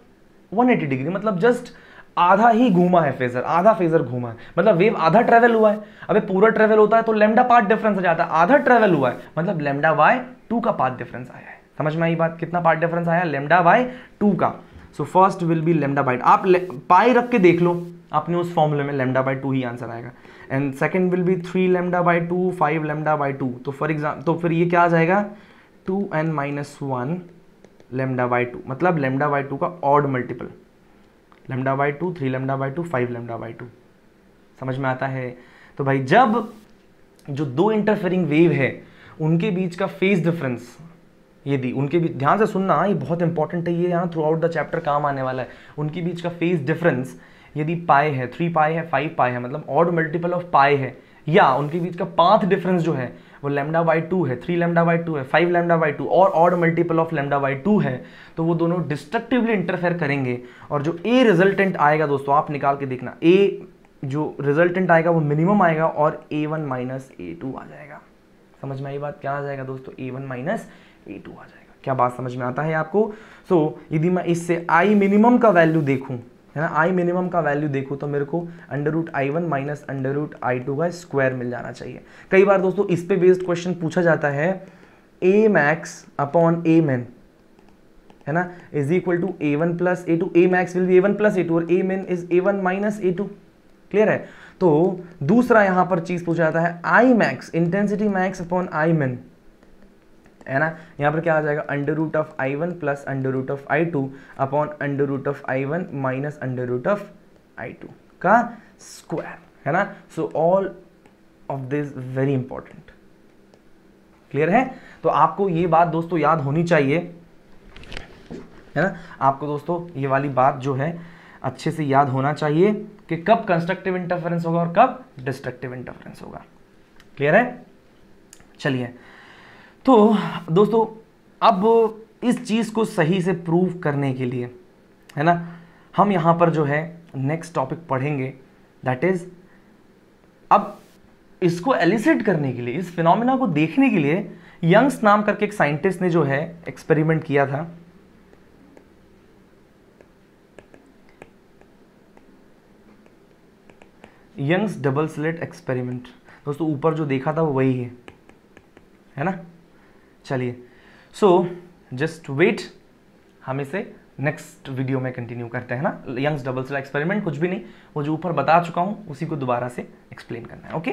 180 डिग्री, मतलब जस्ट आधा ही घूमा है फेजर, आधा फेजर घूमा है, मतलब वेव आधा ट्रेवल हुआ है। अबे पूरा ट्रेवल होता है तो लैम्डा पाथ डिफरेंस आ जाता है, आधा ट्रेवल हुआ है मतलब लैम्डा बाय 2 का पाथ डिफरेंस आया है। समझ में आई बात? कितना पाथ डिफरेंस आया? लैम्डा बाय 2 का। So first will be lambda by, आप पाई रख के देख लो, आपने उस फॉर्मूले में लैम्डा बाय 2 ही आंसर आएगा। And second will be 3 lambda by 2 5 lambda by 2। तो फॉर एग्जाम्पल, तो फिर ये क्या आ जाएगा? 2n-1 लैम्डा बाय 2, मतलब लैम्डा बाय 2 का odd multiple, lambda by 2 3 lambda by 2 5 lambda by 2। समझ में आता है? तो भाई जब जो दो इंटरफेरिंग वेव है उनके बीच का फेज डिफरेंस, यदि उनके बीच, ध्यान से सुनना, ये बहुत इंपॉर्टेंट है, ये यहाँ थ्रू आउट द चैप्टर काम आने वाला है, उनके बीच का फेज डिफरेंस यदि पाई है, 3 पाई है, 5 पाई है, मतलब ऑड मल्टीपल ऑफ पाई है, या उनके बीच का पाथ डिफरेंस जो है वो लैम्डा बाई 2 है, 3 लैम्डा बाई 2 है, 5 लैम्डा बाई 2 और odd multiple of lambda by 2 है, तो वो दोनों डिस्ट्रक्टिवली इंटरफेयर करेंगे और जो ए रिजल्टेंट आएगा दोस्तों, आप निकाल के देखना, ए जो रिजल्टेंट आएगा वो मिनिमम आएगा और A1 माइनस A2 आ जाएगा। समझ में आई बात? क्या आ जाएगा दोस्तों? A1 माइनस A2 आ जाएगा। क्या बात समझ में आता है आपको? सो यदि मैं इससे I मिनिमम का वैल्यू देखूं, है ना, I मिनिमम का वैल्यू देखूं तो मेरे को √I1 माइनस √I2 का स्क्वायर मिल जाना चाहिए। कई बार दोस्तों इस पे बेस्ड क्वेश्चन पूछा जाता है, A max upon A min, है ना, is equal to A1 plus A2। A max will be A1 plus A2 और A min is A1 minus A2। Clear है? तो दूसरा यहां पर चीज पूछा जाता है, I max intensity max upon I min, है ना, यहाँ पर क्या आ जाएगा? √I1 plus √I2 upon √I1 minus √I2 का स्क्वायर, है ना। So all of this very important. Clear है? तो आपको ये बात दोस्तों याद होनी चाहिए, है ना, आपको दोस्तों ये वाली बात जो है अच्छे से याद होना चाहिए कि कब कंस्ट्रक्टिव इंटरफेरेंस होगा और कब डिस्ट्रक्टिव इंटरफेरेंस होगा। क्लियर है? चलिए, तो दोस्तों अब इस चीज को सही से प्रूव करने के लिए, है ना, हम यहां पर जो है नेक्स्ट टॉपिक पढ़ेंगे, दैट इज, अब इसको एलिसिट करने के लिए, इस फिनोमेना को देखने के लिए यंग्स नाम करके एक साइंटिस्ट ने जो है एक्सपेरिमेंट किया था। Young's double slit experiment. दोस्तों ऊपर जो देखा था वो वही है ना। चलिए, सो जस्ट वेट, हम इसे नेक्स्ट वीडियो में कंटिन्यू करते हैं ना। यंग्स डबल स्लिट एक्सपेरिमेंट कुछ भी नहीं, वो जो ऊपर बता चुका हूं उसी को दोबारा से एक्सप्लेन करना है। ओके।